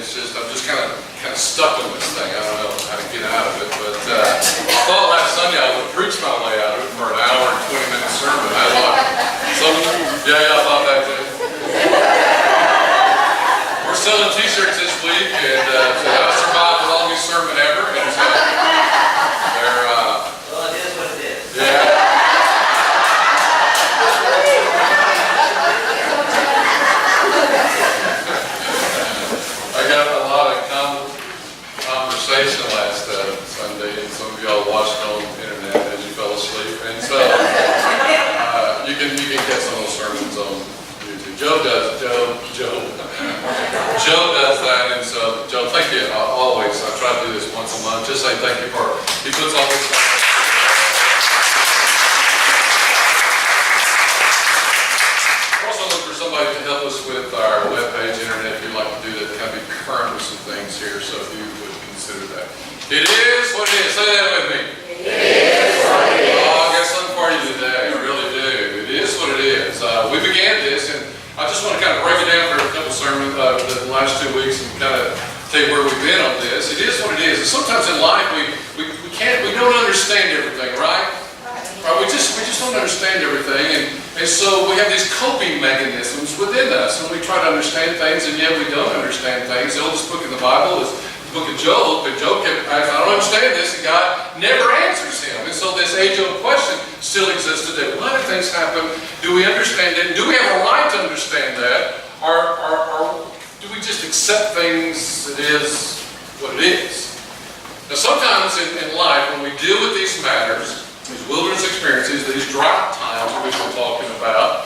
it's just, I'm just kind of stuck on this thing. I don't know how to get out of it, but I thought last Sunday I would preach my way out of it for an hour and 20-minute sermon. I thought, I thought that too. We're selling t-shirts this week, and I survived the longest sermon ever, and so they're, well, it is what it is. Yeah. I got a lot of conversation last Sunday, and some of y'all watched on the internet as you fell asleep, and so you can get some of those sermons on YouTube. Joe does that, and so Joe, thank you always. I try to do this once a month. Just say thank you for he puts all this stuff. Somebody to help us with our webpage, internet, if you'd like to do that, kind of be current with some things here, so if you would consider that. It is what it is. Say that with me. It is what it is. Oh, I got something for you today. I really do. It is what it is. We began this, and I just want to kind of break it down for a couple sermons the last 2 weeks and kind of tell you where we've been on this. It is what it is. And sometimes in life we don't understand everything, right? We just don't understand everything, and so we have these coping mechanisms within us, and we try to understand things, and yet we don't understand things. The oldest book in the Bible is the book of Job, and Job kept asking, I don't understand this, and God never answers him. And so this age-old question still exists today. Why do things happen? Do we understand it? Do we have a right to understand that? Or do we just accept things that is what it is? Now sometimes in life, when we deal with these matters, these wilderness experiences, these drought times that we've been talking about,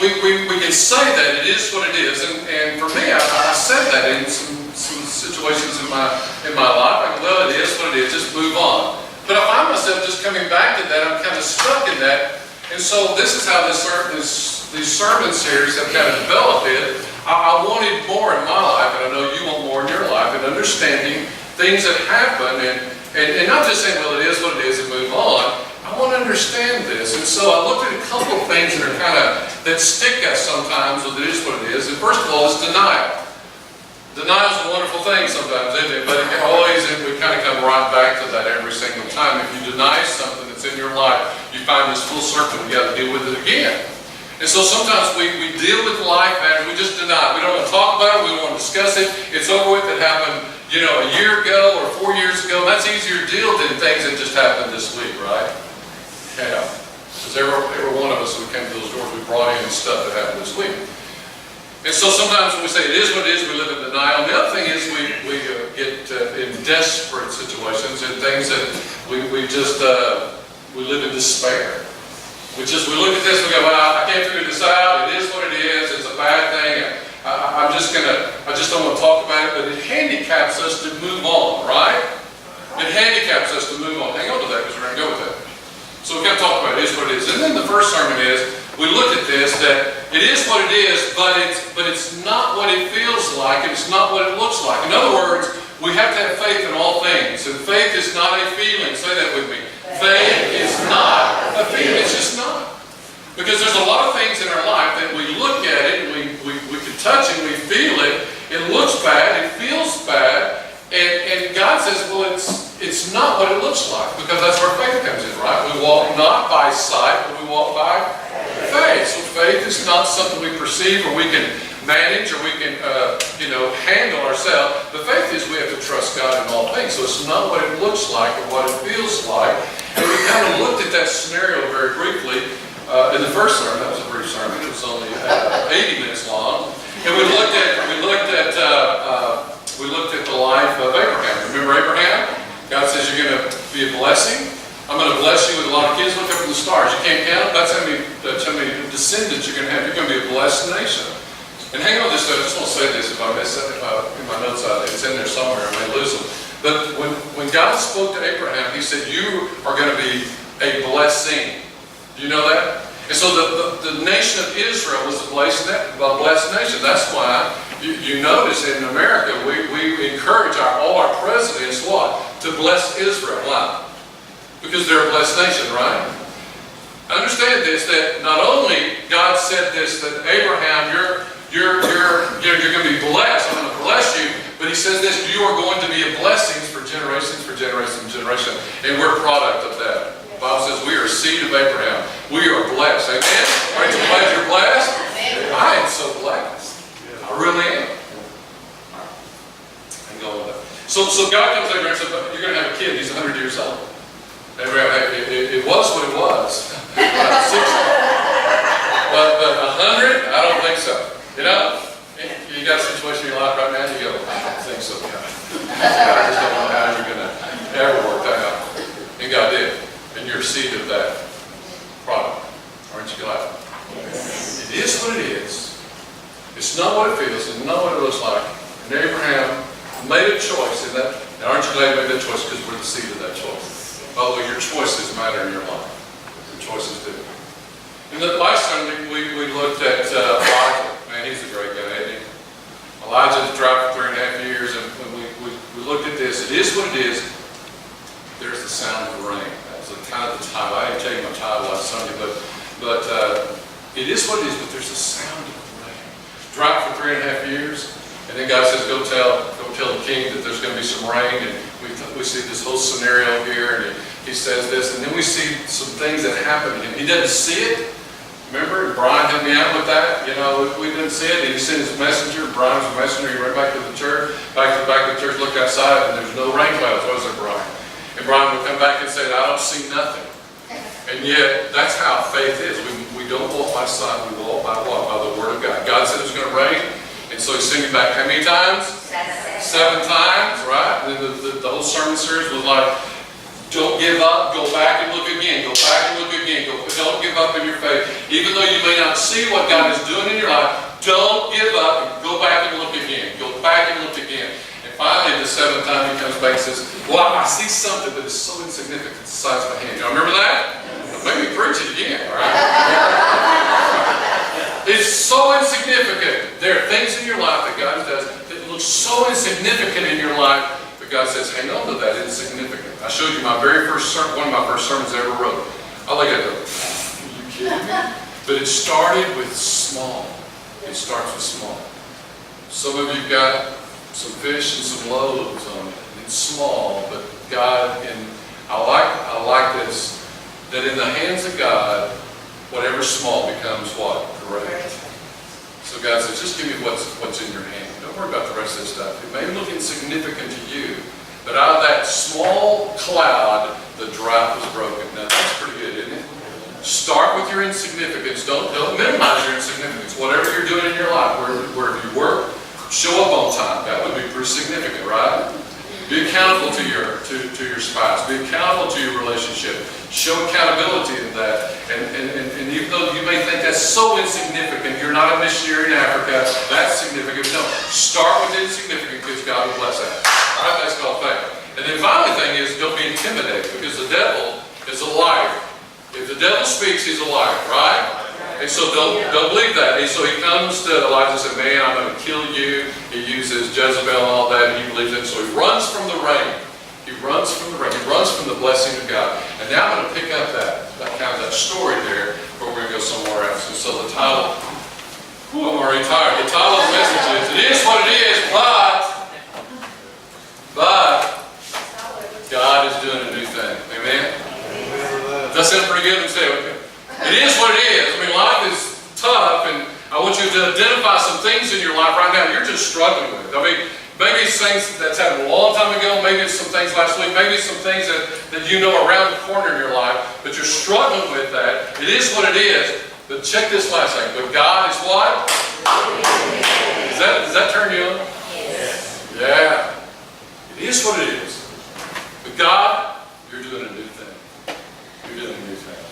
we can say that it is what it is. And for me, I said that in some situations in my life. I go, well, it is what it is, just move on. But I find myself just coming back to that. I'm kind of stuck in that. And so this is how these sermon series have kind of developed it. I wanted more in my life, and I know you want more in your life, and understanding things that happen, and not just saying, well, it is what it is, and move on. I want to understand this. And so I looked at a couple of things that are that stick us sometimes with it is what it is. And first of all is denial. Denial is a wonderful thing sometimes, isn't it? But it can always, and we kind of come right back to that every single time. If you deny something that's in your life, you find this full circle, you got to deal with it again. And so sometimes we deal with life and we just deny it. We don't want to talk about it, we don't want to discuss it. It's over with. It happened, a year ago or 4 years ago. That's easier to deal than things that just happened this week, right? Yeah, because every one of us who came to those doors, we brought in stuff that happened this week. And so sometimes when we say it is what it is, we live in denial. And the other thing is we get in desperate situations and things that we live in despair. We look at this and we go, well, I can't figure this out. It is what it is. It's a bad thing. I just don't want to talk about it. But it handicaps us to move on, right? It handicaps us to move on. Hang on to that because we're going to go with that. So we're going to talk about it is what it is. And then the first sermon is, we look at this, that it is what it is, but it's not what it feels like, and it's not what it looks like. In other words, we have to have faith in all things. And faith is not a feeling. Say that with me. Faith is not a feeling. It's just not. Because there's a lot of things in our life that we look at it, and we can touch it, we feel it, it looks bad, it feels bad, and God says, well, it's not what it looks like, because that's where faith comes in, right? We walk not by sight, but we walk by faith. So faith is not something we perceive or we can manage or we can, handle ourselves. The faith is we have to trust God in all things. So it's not what it looks like or what it feels like. And we kind of looked at that scenario very briefly in the first sermon. That was a brief sermon. It was only 80 minutes long. And we looked at the life of Abraham. Remember Abraham? God says you're going to be a blessing. I'm going to bless you with a lot of kids. Look up at the stars. You can't count. That's how many descendants you're going to have. You're going to be a blessed nation. And hang on this. I just want to say this. If I miss it, in my notes, it's in there somewhere. I may lose them. But when God spoke to Abraham, He said, "You are going to be a blessing." Do you know that? And so the nation of Israel was a blessed nation. That's why you notice in America we encourage all our presidents to bless Israel. Why? Because they're a blessed nation, right? Understand this, that not only God said this, that Abraham, you're going to be blessed, I'm going to bless you, but you are going to be a blessing for generations, for generation, generation. And we're a product of that. The Bible says we are a seed of Abraham. We are blessed. Amen? Aren't you glad you're blessed? I am so blessed. I really am. I'm going with that. So God comes to Abraham and says, you're going to have a kid. He's 100 years old. Abraham, it was what it was. 60. But 100? I don't think so. You know? You got a situation in your life right now, you go, I don't think so, God. I just don't know how you're going to ever work that out. And God did. And you're a seed of that product. Aren't you glad? It is what it is. It's not what it feels. It's not what it looks like. And Abraham made a choice in that. And aren't you glad he made that choice? Because we're the seed of that choice. By the way, your choices matter in your life. Your choices do. And the last Sunday, we looked at Elijah. Man, he's a great guy, isn't he? Elijah tried for 3.5 years, and we looked at this. It is what it is. There's the sound of the rain. That was kind of the title. I didn't tell you my title last Sunday, but it is what it is. But there's the sound of the rain. Drought for 3.5 years, and then God says, "Go tell the king that there's going to be some rain." And we see this whole scenario here, and he says this, and then we see some things that happen to him. He doesn't see it. Remember, Brian helped me out with that. You know, we didn't see it. He sent his messenger. Brian was a messenger. He ran back to the church. Back to the back of the church, looked outside, and there's no rain clouds. Was there, Brian? And Brian would come back and say, I don't see nothing. And yet, that's how faith is. We don't walk by sight. We walk by what? By the Word of God. God said it was going to rain. And so he sent me back how many times? 7 times, right? And then the whole sermon series was like, don't give up, go back and look again, go back and look again, don't give up in your faith. Even though you may not see what God is doing in your life, don't give up, go back and look again, go back and look again. And finally, the 7th time he comes back and says, well, I see something that is so insignificant, it's the size of a hand. Y'all remember that? Well, maybe preach it again, all right? It's so insignificant. There are things in your life that God does that look so insignificant in your life, but God says, hang on to that insignificant. I showed you my very first sermon, one of my first sermons I ever wrote. I look at it, are you kidding me? But it started with small. It starts with small. Some of you got some fish and some loaves on it. It's small, but God, and I like this, that in the hands of God, whatever small becomes what? Great. So God says, just give me what's in your hand. Don't worry about the rest of this stuff. It may look insignificant to you, but out of that small cloud, the drought was broken. Now that's pretty good, isn't it? Start with your insignificance. Don't minimize your insignificance. Whatever you're doing in your life, wherever you work, show up on time. That would be pretty significant, right? Be accountable to your spouse. Be accountable to your relationship. Show accountability in that. And even though you may think that's so insignificant, you're not a missionary in Africa, that's significant. No, start with insignificant because God will bless that. All right, that's called faith. And then finally thing is, don't be intimidated because the devil is a liar. If the devil speaks, he's a liar, right? And so don't believe that. And so he comes to Elijah and says, man, I'm going to kill you. He uses Jezebel and all that, and he believes it. So he runs from the rain. He runs from the rain. He runs from the blessing of God. And now I'm going to pick up that kind of that story there, but we're going to go somewhere else. And so the title, I'm already tired. The title of the message is, it is what it is, but God is doing a new thing. Amen? That sounds pretty good. Say, okay. It is what it is. I mean, life is tough, and I want you to identify some things in your life right now you're just struggling with. I mean, maybe it's things that's happened a long time ago. Maybe it's some things last week. Maybe it's some things that you know around the corner in your life, but you're struggling with that. It is what it is. But check this last thing. But God is what? Does that turn you on? Yes. Yeah. It is what it is. But God, you're doing a new thing. You're doing a new thing.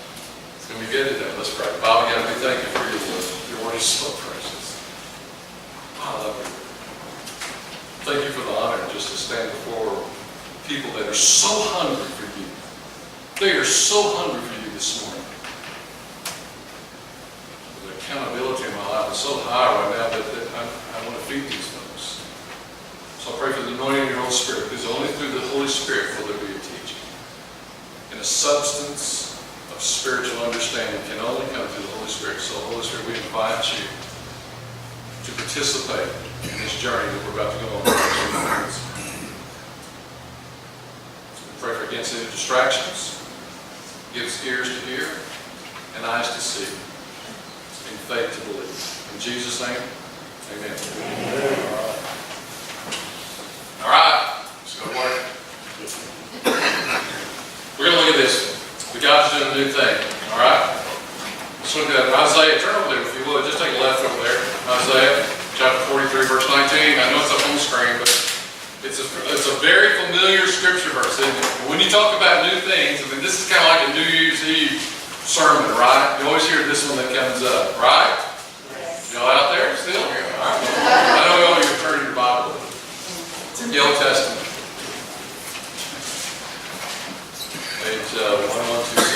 It's going to be good today. Let's pray. Father God, we thank you for your word. Your word is so precious. I love you. Thank you for the honor just to stand before people that are so hungry for you. They are so hungry for you this morning. The accountability in my life is so high right now that I want to feed these folks. So I pray for the anointing of your Holy Spirit, because only through the Holy Spirit will there be a teaching. And a substance of spiritual understanding can only come through the Holy Spirit. So Holy Spirit, we invite you to participate in this journey that we're about to go on. against any distractions, gives ears to hear, and eyes to see, and faith to believe. In Jesus' name, amen. All right, let's go to work. We're going to look at this. God's doing a new thing, all right? Let's look at Isaiah. Turn over there if you would. Just take a left over there. Isaiah chapter 43, verse 19. I know it's up on the screen, but it's a very familiar scripture verse, isn't it? When you talk about new things, I mean, this is kind of like a New Year's Eve sermon, right? You always hear this one that comes up, right? Y'all out there still? All right. I know all of you turn your Bible. It's in the Old Testament. Page 1126.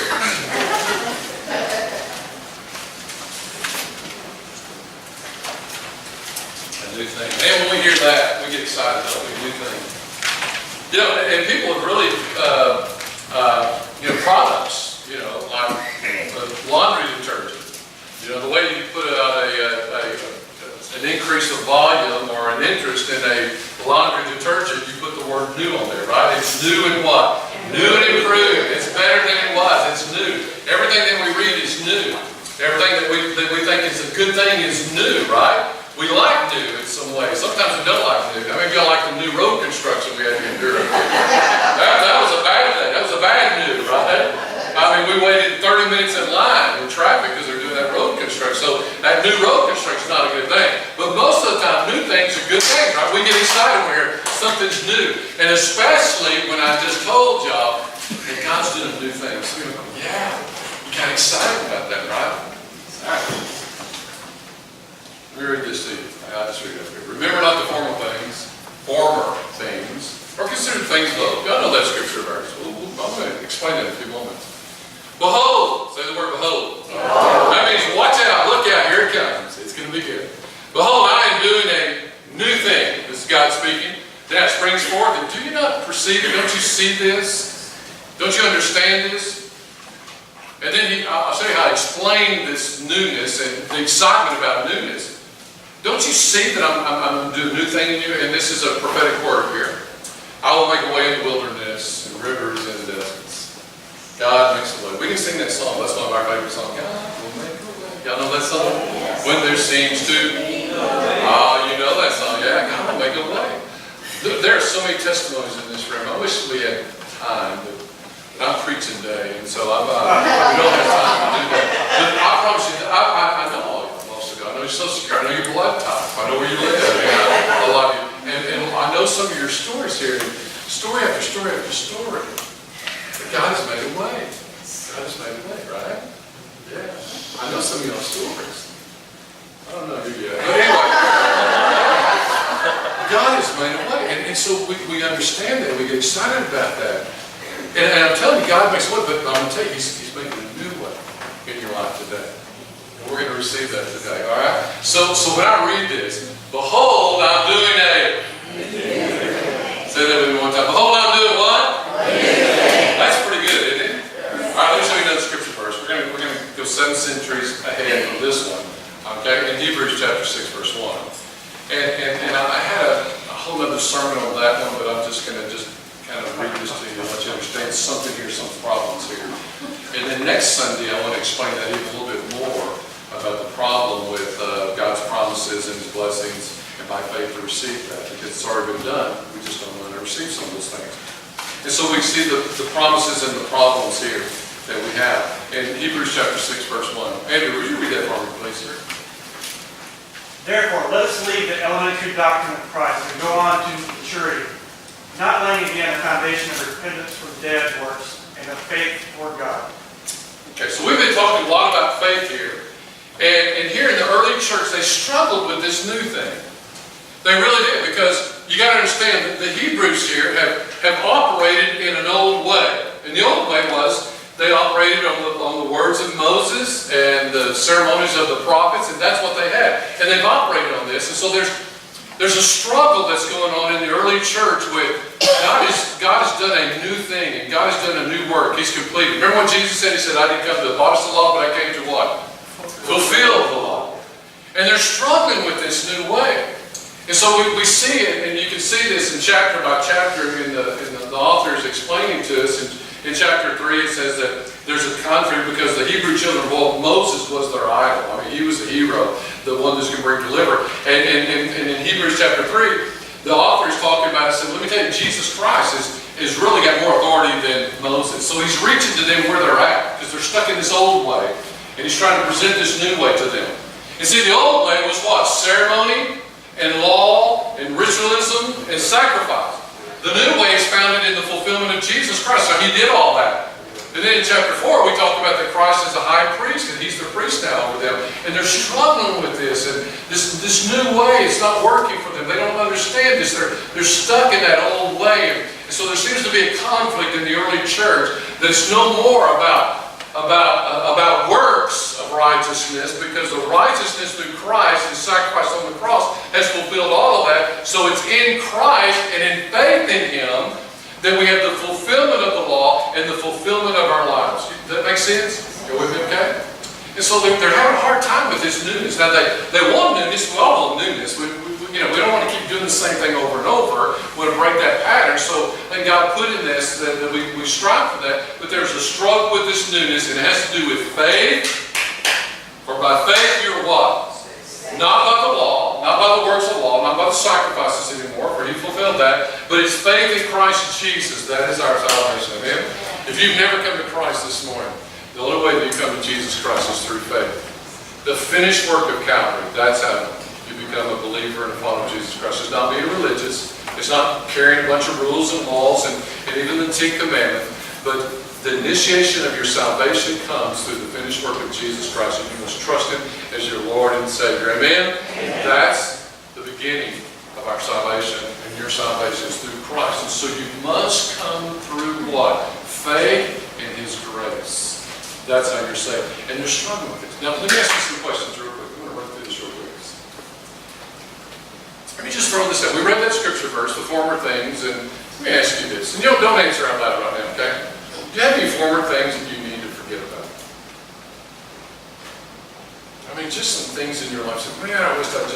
A new thing. And when we hear that, we get excited, don't we? A new thing. You know, and people have really, products, like laundry detergent. The way you put out an increase of volume or an interest in a laundry detergent, you put the word new on there, right? It's new and what? New and improved. It's better than it was. It's new. Everything that we read is new. Everything that we think is a good thing is new, right? We like new in some ways. Sometimes we don't like new. How many of y'all like the new road construction we had to endure? That was a bad thing. That was a bad new, right? I mean, we waited 30 minutes in line in traffic because they're doing that road construction. So that new road construction is not a good thing. But most of the time, new things are good things, right? We get excited when we hear something's new. And especially when I just told y'all that God's doing new things. So you're like, yeah, you got excited about that, right? All right. Let me read this to you. I'll just read it up here. Remember not the former things, or consider things low. Y'all know that scripture verse. I'm going to explain that in a few moments. Behold, say the word behold. Behold. That means watch out, look out, here it comes. It's going to be good. Behold, I am doing a new thing. This is God speaking. That springs forth. And do you not perceive it? Don't you see this? Don't you understand this? And then I'll show you how I explain this newness and the excitement about newness. Don't you see that I'm doing a new thing in you? And this is a prophetic word here. I will make a way in the wilderness and rivers in the deserts. God makes a way. We can sing that song. That's one of our favorite songs. God will make a way. Y'all know that song? Yes. When there seems to be no way. Oh, you know that song. Yeah, God will make a way. There are so many testimonies in this room. I wish we had time, but I'm preaching today, and so we don't have time to do that. But I promise you, I know most of you. I know your social security. I know your blood type. I know where you live. I love you. And I know some of your stories here. Story after story after story. But God has made a way. God has made a way, right? Yeah. I know some of y'all's stories. I don't know who yet. But anyway. God has made a way. And so we understand that. We get excited about that. And I'm telling you, God makes a way, but I'm going to tell you, He's making a new way in your life today. And we're going to receive that today, all right? So when I read this, behold, I'm doing a... Say that with me one time. Behold, I'm doing what? That's pretty good, isn't it? All right, let me show you another scripture verse. We're going to go 7 centuries ahead from this one. Okay, in Hebrews chapter 6, verse 1. And I had a whole other sermon on that one, but I'm just going to kind of read this to you and let you understand something here, some problems here. And then next Sunday, I want to explain that even a little bit more about the problem with God's promises and His blessings, and by faith to receive that, because it's already been done. We just don't want to receive some of those things. And so we see the promises and the problems here that we have. In Hebrews chapter 6, verse 1. Andrew, would you read that for me, please, sir? Therefore, let us leave the elementary doctrine of Christ and go on to maturity, not laying again a foundation of repentance from dead works and of faith toward God. Okay, so we've been talking a lot about faith here. And here in the early church, they struggled with this new thing. They really did, because you got to understand that the Hebrews here have operated in an old way. And the old way was they operated on the words of Moses and the ceremonies of the prophets, and that's what they had. And they've operated on this. And so there's a struggle that's going on in the early church with God has done a new thing, and God has done a new work. He's completed. Remember what Jesus said? He said, I didn't come to abolish the law, but I came to what? Fulfill the law. And they're struggling with this new way. And so we see it, and you can see this in chapter by chapter in the the author is explaining to us in chapter 3, it says that there's a conflict because the Hebrew children, well, Moses was their idol. I mean, he was the hero, the one that's going to bring deliverance. And in Hebrews chapter 3, the author is talking about it, said, let me tell you, Jesus Christ has really got more authority than Moses. So he's reaching to them where they're at, because they're stuck in this old way. And he's trying to present this new way to them. And see, the old way was what? Ceremony and law and ritualism and sacrifice. The new way is founded in the fulfillment of Jesus Christ. So he did all that. And then in chapter 4, we talk about that Christ is a high priest, and he's the priest now over them. And they're struggling with this, and this new way is not working for them. They don't understand this. They're stuck in that old way. And so there seems to be a conflict in the early church that's no more about works of righteousness, because the righteousness through Christ, his sacrifice on the cross, has fulfilled all of that. So it's in Christ and in faith in him that we have the fulfillment of the law and the fulfillment of our lives. Does that make sense? You with me, okay? And so they're having a hard time with this newness. Now they want newness. We all want newness. We don't want to keep doing the same thing over and over. We want to break that pattern. So then God put in this that we strive for that. But there's a struggle with this newness, and it has to do with faith. For by faith you're what? Not by the law, not by the works of the law, not by the sacrifices anymore, for he fulfilled that. But it's faith in Christ Jesus. That is our salvation. Amen? If you've never come to Christ this morning, the only way that you come to Jesus Christ is through faith. The finished work of Calvary, that's how you become a believer and a follower of Jesus Christ. It's not being religious. It's not carrying a bunch of rules and laws and even the 10 commandments. But the initiation of your salvation comes through the finished work of Jesus Christ. And you must trust him as your Lord and Savior. Amen? Amen. That's the beginning of our salvation. And your salvation is through Christ. And so you must come through what? Faith in his grace. That's how you're saved. And you're struggling with it. Now, let me ask you some questions real quick. I'm going to run through this real quick. Let me just throw this out. We read that scripture verse, the former things, and let me ask you this. And don't answer out loud right now, okay? Do you have any former things that you need to forget about? I mean, just some things in your life. So, man, I wish I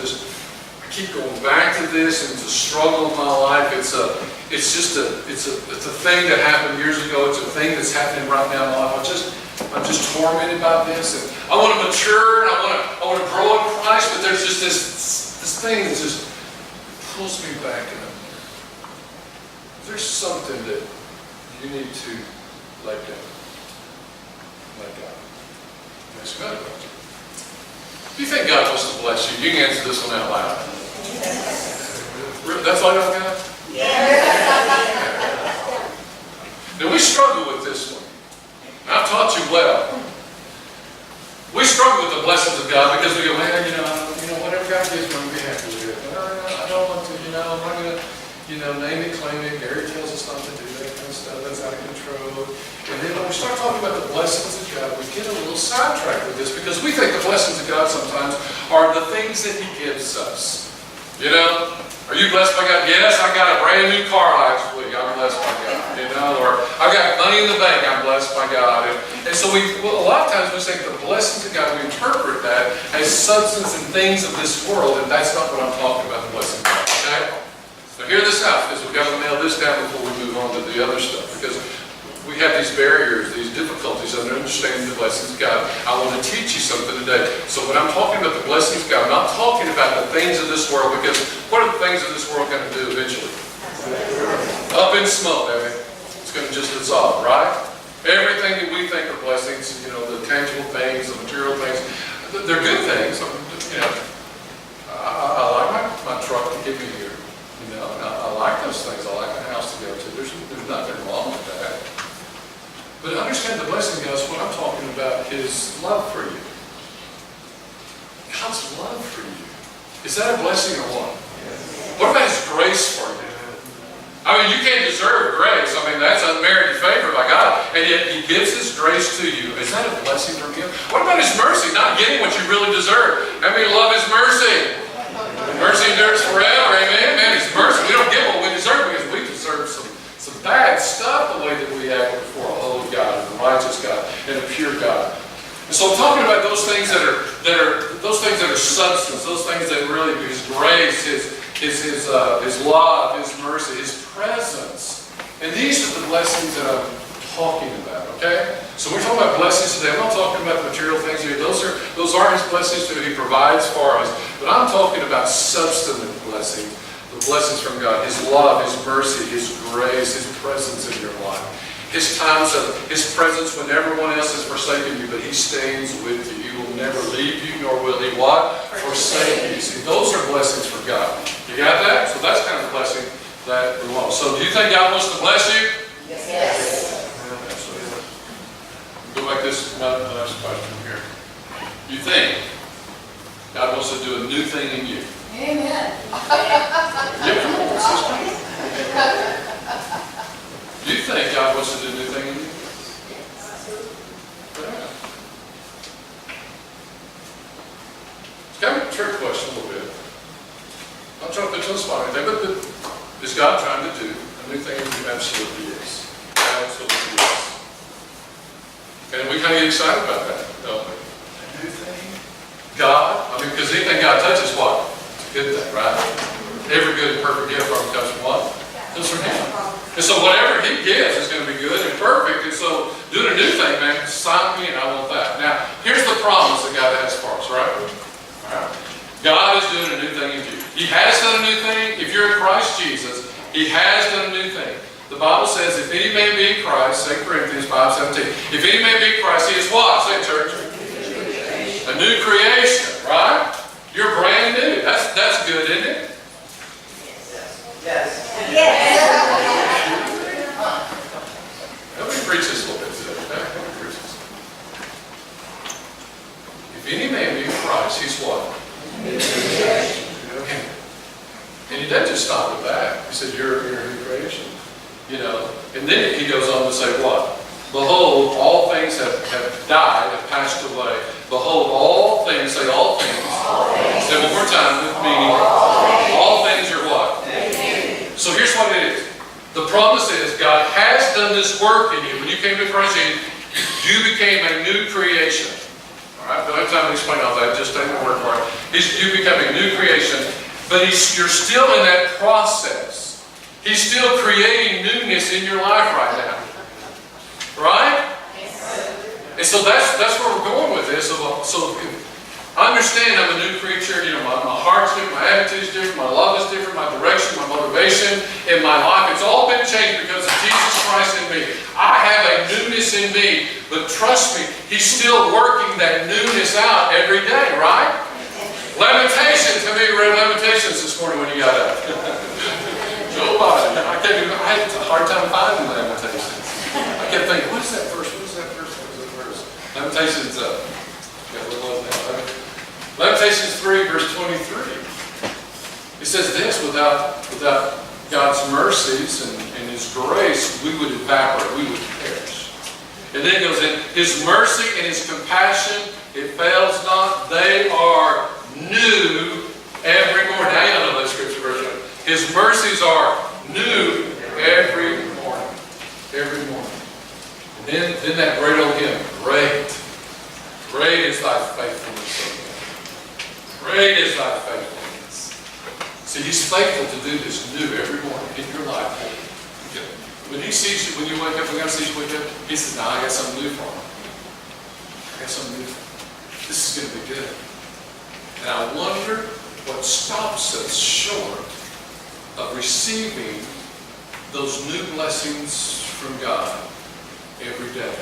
keep going back to this, and it's a struggle in my life. It's a thing that happened years ago. It's a thing that's happening right now in my life. I'm just tormented by this, and I want to mature, and I want to grow in Christ, but there's just this thing that just pulls me back. And there's something that you need to let go. Let go. That's good. If you think God wants to bless you, you can answer this one out loud. That's all y'all got? Now we struggle with this one. I've taught you well. We struggle with the blessings of God because we go, man, whatever God gives me, I'm going to be happy with it. I don't want to, I'm not going to, name it, claim it. Gary tells us not to do that kind of stuff. That's out of control. And then when we start talking about the blessings of God, we get a little sidetracked with this because we think the blessings of God sometimes are the things that he gives us. Are you blessed by God? Yes, I got a brand new car last week. I'm blessed by God. Or I've got money in the bank. I'm blessed by God. And so a lot of times we say the blessings of God, we interpret that as substance and things of this world, and that's not what I'm talking about, the blessing of God. Okay? So hear this out, because we've got to nail this down before we move on to the other stuff. Because we have these barriers, these difficulties in understanding the blessings of God. I want to teach you something today. So when I'm talking about the blessings of God, I'm not talking about the things of this world, because what are the things of this world going to do eventually? Up in smoke, baby. It's going to just dissolve, right? Everything that we think are blessings, the tangible things, the material things, they're good things. I like my truck to get me here. I like those things. I like the house to go to. There's nothing wrong with that. But understand the blessing, guys, what I'm talking about is love for you. God's love for you. Is that a blessing or what? What about his grace for you? I mean, you can't deserve grace. I mean, that's unmerited favor by God. And yet he gives his grace to you. Is that a blessing from him? What about his mercy? Not getting what you really deserve. I mean, love his mercy. Mercy endures forever. Amen. Man, his mercy. We don't get what we deserve because we deserve some bad stuff the way that we act before a holy God and a righteous God and a pure God. And so I'm talking about those things that are substance, those things that really his grace, his love, his mercy, his presence. And these are the blessings that I'm talking about, okay? So we're talking about blessings today. I'm not talking about material things here. Those are His blessings that He provides for us. But I'm talking about substantive blessings, the blessings from God. His love, His mercy, His grace, His presence in your life. His times of His presence when everyone else has forsaken you, but He stays with you. He will never leave you, nor will He what? Forsake you. See, those are blessings from God. You got that? So that's kind of the blessing that we want. So do you think God wants to bless you? Yes. Yeah, absolutely. Go back to this last question here. You think God wants to do a new thing in you? Amen. Yeah, come on, sister. Do you think God wants to do a new thing in you? Yeah. It's kind of a trick question a little bit. I'm not trying to put you on the spot or anything, but is God trying to do a new thing in you? Absolutely yes. Absolutely yes. And we kind of get excited about that, don't we? A new thing? God, I mean, because anything God touches, what? It's a good thing, right? Every good and perfect gift from Him comes from what? Comes from Him. And so whatever He gives is going to be good and perfect. And so doing a new thing, man, sign me and I want that. Now, here's the promise that God has for us, right? All right. God is doing a new thing in you. He has done a new thing. If you're in Christ Jesus, He has done a new thing. The Bible says, if any man be in Christ, 2 Corinthians 5:17, if any man be in Christ, he is what? Say it, church. A new creation, right? You're brand new. That's good, isn't it? Yes. Let me preach this a little bit today. Okay? Let me preach this. If any man be in Christ, he's what? And He doesn't just stop at that. He said, you're a new creation. You know, and then He goes on to say what? Behold, all things have died, have passed away. Behold, all things, say all things. Say one more time with meaning. All things are what? So here's what it is. The promise is God has done this work in you. When you came to Christ, you became a new creation. All right, don't have time to explain all that. Just take the word for it. You become a new creation, but you're still in that process. He's still creating newness in your life right now. Right? And so that's where we're going with this. So I understand I'm a new creature. You know, my heart's different, my attitude's different, my love is different, my direction, my motivation in my life. It's all been changed because of Jesus Christ in me. I have a newness in me, but trust me, He's still working that newness out every day, right? Lamentations. How many of you read Lamentations this morning when you got up? Nobody. I had a hard time finding Lamentations. I kept thinking, what is that verse? What is that verse? What is that verse? Lamentations, Lamentations 3, verse 23. It says this, without God's mercies and His grace, we would evaporate, we would perish. And then it goes in, His mercy and His compassion, it fails not. They are new every morning. Now you don't know that scripture version. His mercies are new every morning. Every morning. And then that great old hymn, great. Great is thy faithfulness, O God. Great is thy faithfulness. See, He's faithful to do this new every morning in your life. When He sees you, when you wake up, when God sees you wake up, He says, now I got something new for him. I got something new for him. This is going to be good. And I wonder what stops us short of receiving those new blessings from God every day.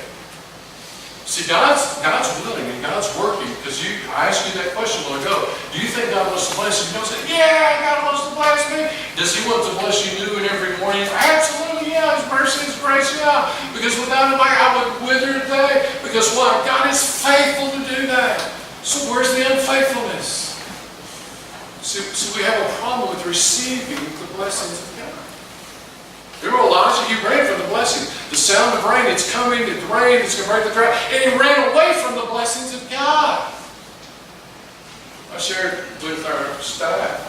See, God's willing and God's working, because I asked you that question a while ago. Do you think God wants to bless you? You don't say, yeah, God wants to bless me. Does He want to bless you new and every morning? Absolutely, yeah. His mercy, His grace, yeah. Because without Him, I would wither today. Because what? God is faithful to do that. So where's the unfaithfulness? See, we have a problem with receiving the blessings of God. Remember Elijah? He ran from the blessing. The sound of rain, it's coming, it's rain, it's going to break the drought. And he ran away from the blessings of God. I shared with our staff.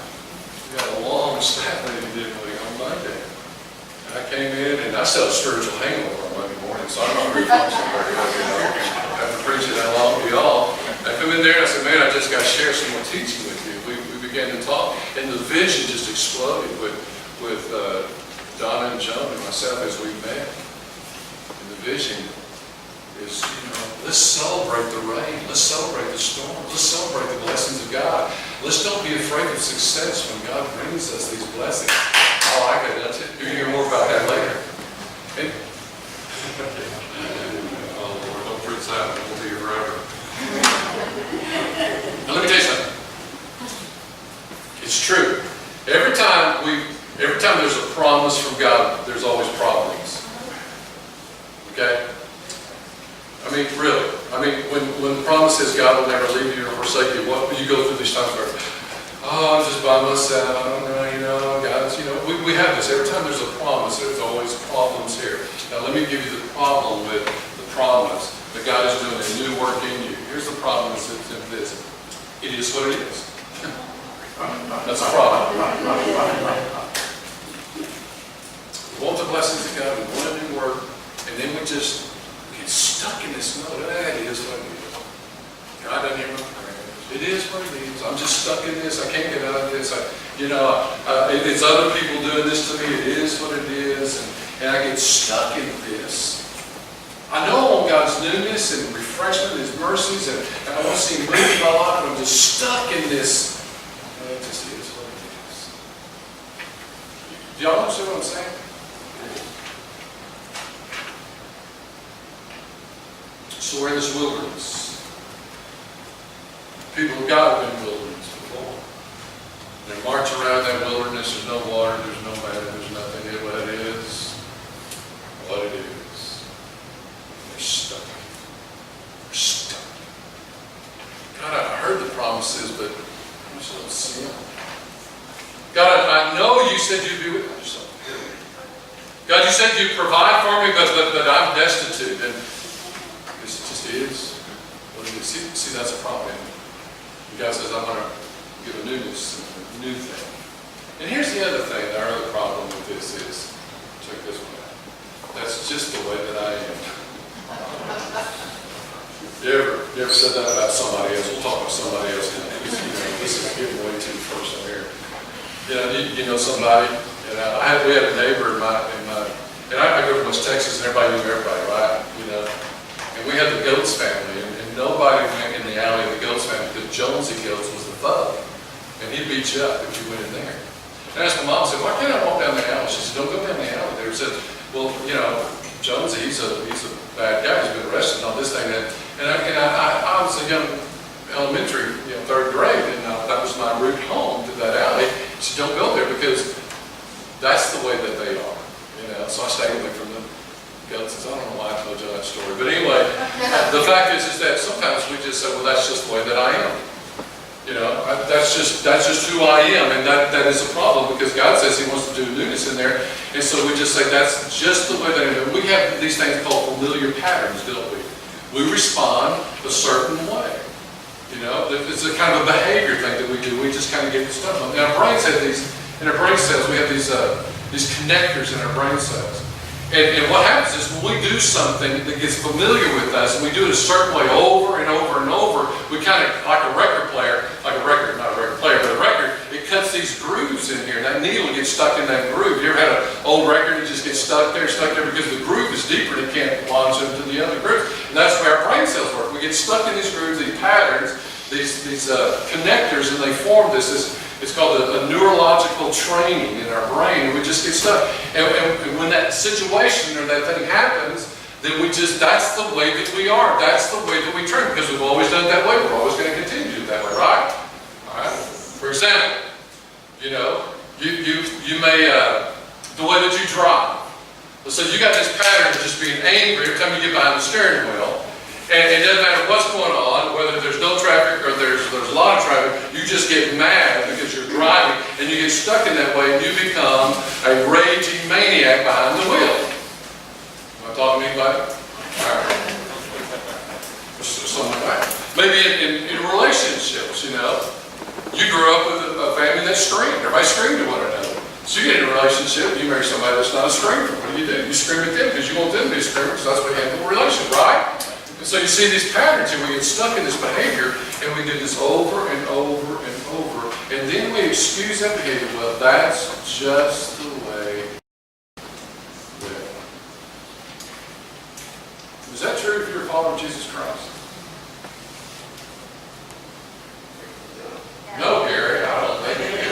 We had a long staff meeting, didn't we, on Monday. And I came in and I still have a spiritual hangover on Monday morning, so I'm not really functioning very good, you know. I haven't preached it that long to y'all. I come in there and I said, man, I just got to share some more teaching with you. We began to talk, and the vision just exploded with Donna and Joan and myself as we met. And the vision is, let's celebrate the rain. Let's celebrate the storm. Let's celebrate the blessings of God. Let's don't be afraid of success when God brings us these blessings. I like it. That's it. You'll hear more about that later. And, oh Lord, don't freak out. We'll be here forever. Now let me tell you something. It's true. Every time there's a promise from God, there's always problems. Okay? I mean, really. I mean, when the promise says God will never leave you or forsake you, what you go through these times where, oh, I'm just by myself, I don't know, God's, we have this. Every time there's a promise, there's always problems here. Now, let me give you the problem with the promise that God is doing a new work in you. Here's the problem, it's this. It is what it is. That's a problem. We want the blessings of God, we want a new work, and then we just get stuck in this mode. It is what it is. God doesn't hear my prayers. It is what it is. I'm just stuck in this. I can't get out of this. It's other people doing this to me. It is what it is. And I get stuck in this. I know I want God's newness and refreshment, His mercies, and I want to see Him move in my life, but I'm just stuck in this. It just is what it is. Do y'all understand what I'm saying? So we're in this wilderness. People of God have been in wilderness before. They march around that wilderness, there's no water, there's no manna, there's nothing. What it is, what it is. They're stuck. They're stuck. God, I heard the promises, but I just don't see them. God, I know you said you'd be with me. I just don't hear it. God, you said you'd provide for me, but I'm destitute. And is what it is. See, that's a problem. God says, I'm going to give a newness, a new thing. And here's the other thing, our other problem with this is, check this one out. That's just the way that I am. You ever said that about somebody else? We'll talk about somebody else now. This is getting way too personal here. You know somebody, we had a neighbor and I go to West Texas and everybody knew everybody, right? And we had the Goats family, and nobody went in the alley of the Goats family because Jonesy Goats was the thug. And he'd beat you up if you went in there. And I asked my mom, I said, why can't I walk down the alley? She said, don't go down the alley there. She said, well, Jonesy, he's a bad guy. He's been arrested and all this thing. And I was a young elementary, third grade, and that was my route home to that alley. She said, don't go there because that's the way that they are. So I stayed away from them. Goats. I don't know why I told you that story. But anyway, the fact is that sometimes we just say, well, that's just the way that I am. That's just who I am. And that is a problem because God says He wants to do newness in there. And so we just say, that's just the way that I am. We have these things called familiar patterns, don't we? We respond a certain way. It's a kind of a behavior thing that we do. We just kind of get stuck on. Now, our brains have these, in our brain cells, we have these connectors in our brain cells. And what happens is when we do something that gets familiar with us, and we do it a certain way over and over and over, we kind of, like a record player, not a record player, but a record, it cuts these grooves in here. That needle gets stuck in that groove. You ever had an old record that just gets stuck there because the groove is deeper and it can't launch into the other grooves. And that's the way our brain cells work. We get stuck in these grooves, these patterns, these connectors, and they form this it's called a neurological training in our brain, and we just get stuck. And when that situation or that thing happens, then that's the way that we are. That's the way that we train, because we've always done it that way. We're always going to continue to do it that way, right? All right. For example, you may, the way that you drive. So you got this pattern of just being angry every time you get behind the steering wheel. And it doesn't matter what's going on, whether there's no traffic or there's a lot of traffic, you just get mad because you're driving and you get stuck in that way and you become a raging maniac behind the wheel. Am I talking to anybody? All right. Something like that. Maybe in relationships, you grew up with a family that screamed. Everybody screamed at one another. So you get in a relationship, you marry somebody that's not a screamer. What do? You scream at them because you want them to be screamers, because that's what you have in a relationship, right? And so you see these patterns, and we get stuck in this behavior, and we do this over and over and over, and then we excuse that behavior. Well, that's just the way follower of Jesus Christ? No, Gary, I don't think you can.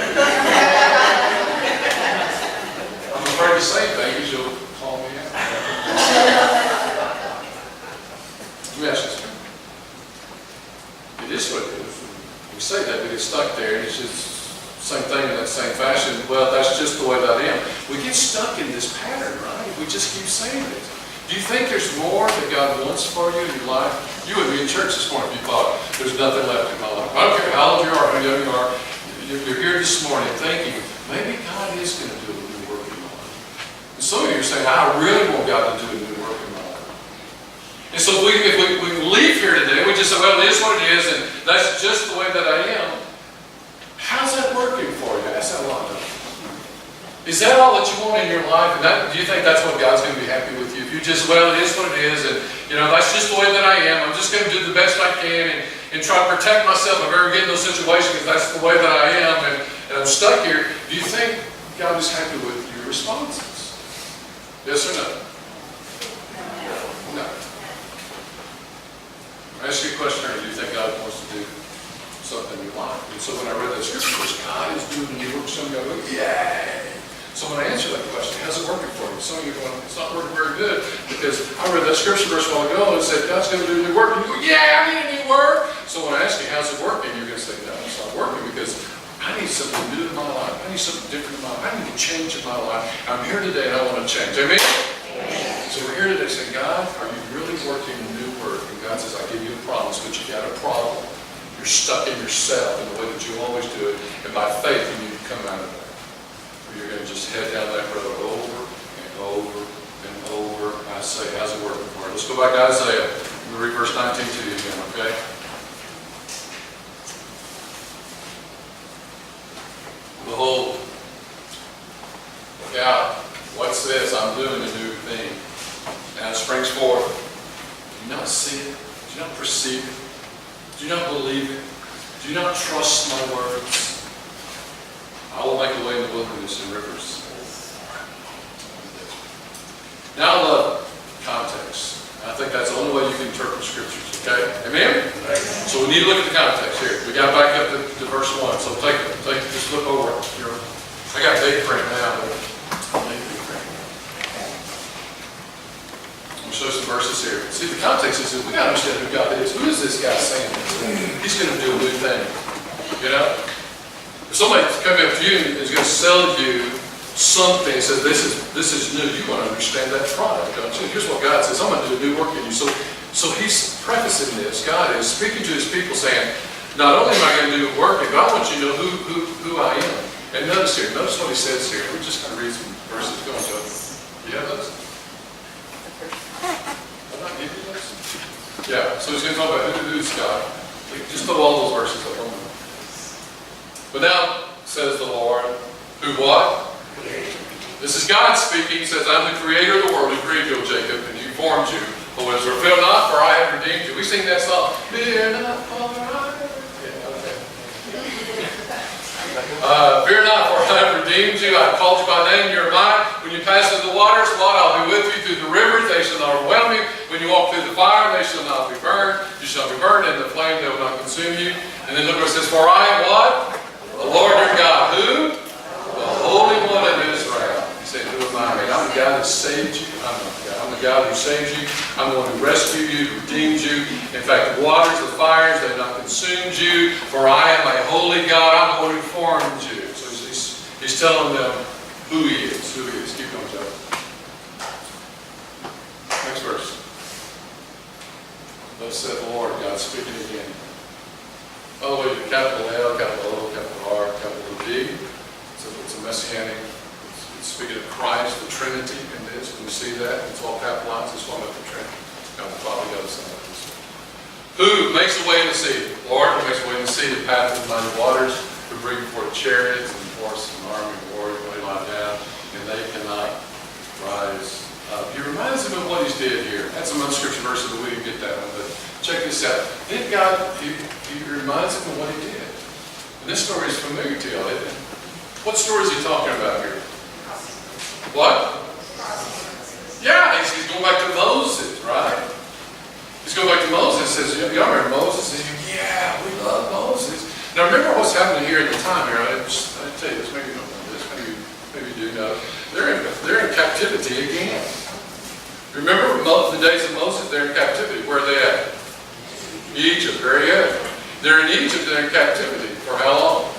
I'm afraid to say things, you'll call me out. Let me ask you something. It is what it is. We say that, we get stuck there, and it's just same thing in that same fashion. Well, that's just the way that I am. We get stuck in this pattern, right? We just keep saying it. Do you think there's more that God wants for you in your life? You would be in church this morning if you thought there's nothing left in my life. I don't care how old you are, how young you are. You're here this morning thinking, maybe God is going to do a new work in my life. And some of you are saying, I really want God to do a new work in my life. And so if we leave here today, we just say, well, it is what it is, and that's just the way that I am. How's that working for you? Ask that a lot. Is that all that you want in your life? And do you think that's what God's going to be happy with you? If you just, well, it is what it is, and that's just the way that I am. I'm just going to do the best I can and try to protect myself if I ever get in those situations because that's the way that I am, and I'm stuck here. Do you think God is happy with your responses? Yes or no? No. I ask you a question earlier. Do you think God wants to do something in your life? And so when I read that scripture, God is doing new work. Some of you go, yay! So when I answer that question, how's it working for you? Some of you are going, it's not working very good because I read that scripture verse a while ago and it said, God's going to do new work. And you go, yeah, I need a new work. So when I ask you, how's it working? You're going to say, no, it's not working because I need something new in my life. I need something different in my life. I need a change in my life. I'm here today and I want to change. Amen? Amen. So we're here today saying, God, are you really working a new work? And God says, I give you a promise, but you got a problem. You're stuck in yourself in the way that you always do it. And by faith, you need to come out of that. You're going to just head down that road over and over and over. I say, how's it working for you? Let's go back to Isaiah. I'm going to read verse 19 to you again, okay? Behold, look out. What's this? I'm doing a new thing. Now it springs forth. Do you not see it? Do you not perceive it? Do you not believe it? Do you not trust my words? I will make a way in the wilderness and rivers. Now I love context. I think that's the only way you can interpret scriptures, okay? Amen? So we need to look at the context here. We got to back up to verse 1. So just look over it. I got big print now, but big print. I'm going to show some verses here. See, the context is we got to understand who God is. Who is this guy saying this? He's going to do a new thing. You know? If somebody's coming up to you and is going to sell you something and says, this is new, you want to understand that product, don't you? Here's what God says, I'm going to do a new work in you. So he's prefacing this. God is speaking to his people saying, not only am I going to do a work, but I want you to know who I am. And notice what he says here. We're just going to read some verses. Go on, Joe. You have those? I'm not giving you those? Yeah, so he's going to talk about who's God. Just put all those verses up on them. But now, says the Lord, who what? This is God speaking. He says, I'm the creator of the world who created you, O Jacob, and he formed you, O Israel. Fear not, for I have redeemed you. We sing that song. Fear not, for I have fear not, for I have redeemed you. I have called you by name, you are mine. When you pass through the waters, Lord, I'll be with you. Through the rivers, they shall not overwhelm you. When you walk through the fire, they shall not be burned. You shall be burned in the flame, they will not consume you. And then look what it says, for I am what? The Lord your God. Who? The Holy One of Israel. He said, who am I? I'm the God that saved you. I'm the God who saves you. I'm the one who rescued you, redeemed you. In fact, the waters, the fires, they have not consumed you. For I am a holy God. I'm the one who formed you. So he's telling them who he is. Who he is. Keep going, Joe. Next verse. Thus said the Lord, God speaking again. By the way, capital L, capital O, capital R, capital D. So it's a messianic. It's speaking of Christ, the Trinity in this. When you see that, it's all capitalized. It's one of the Trinity. God the Father, God the Son, God the Spirit. Who makes a way in the sea? Lord, who makes a way in the sea, the path of the mighty waters, who bring forth chariots and horse and army and warrior when they lie down, and they cannot rise up. He reminds them of what he's did here. That's some unscripture verses, but we didn't get that one. But check this out. Then God, he reminds them of what he did. And this story is familiar to y'all, isn't it? What story is he talking about here? What? Yeah, he's going back to Moses, right? He's go back to Moses. It says, y'all remember Moses? And yeah, we love Moses. Now remember what's happening here at the time here. I didn't tell you this. Maybe you don't know this. Maybe you do know. They're in captivity again. Remember the days of Moses? They're in captivity. Where are they at? Egypt. Very good. They're in Egypt. They're in captivity. For how long?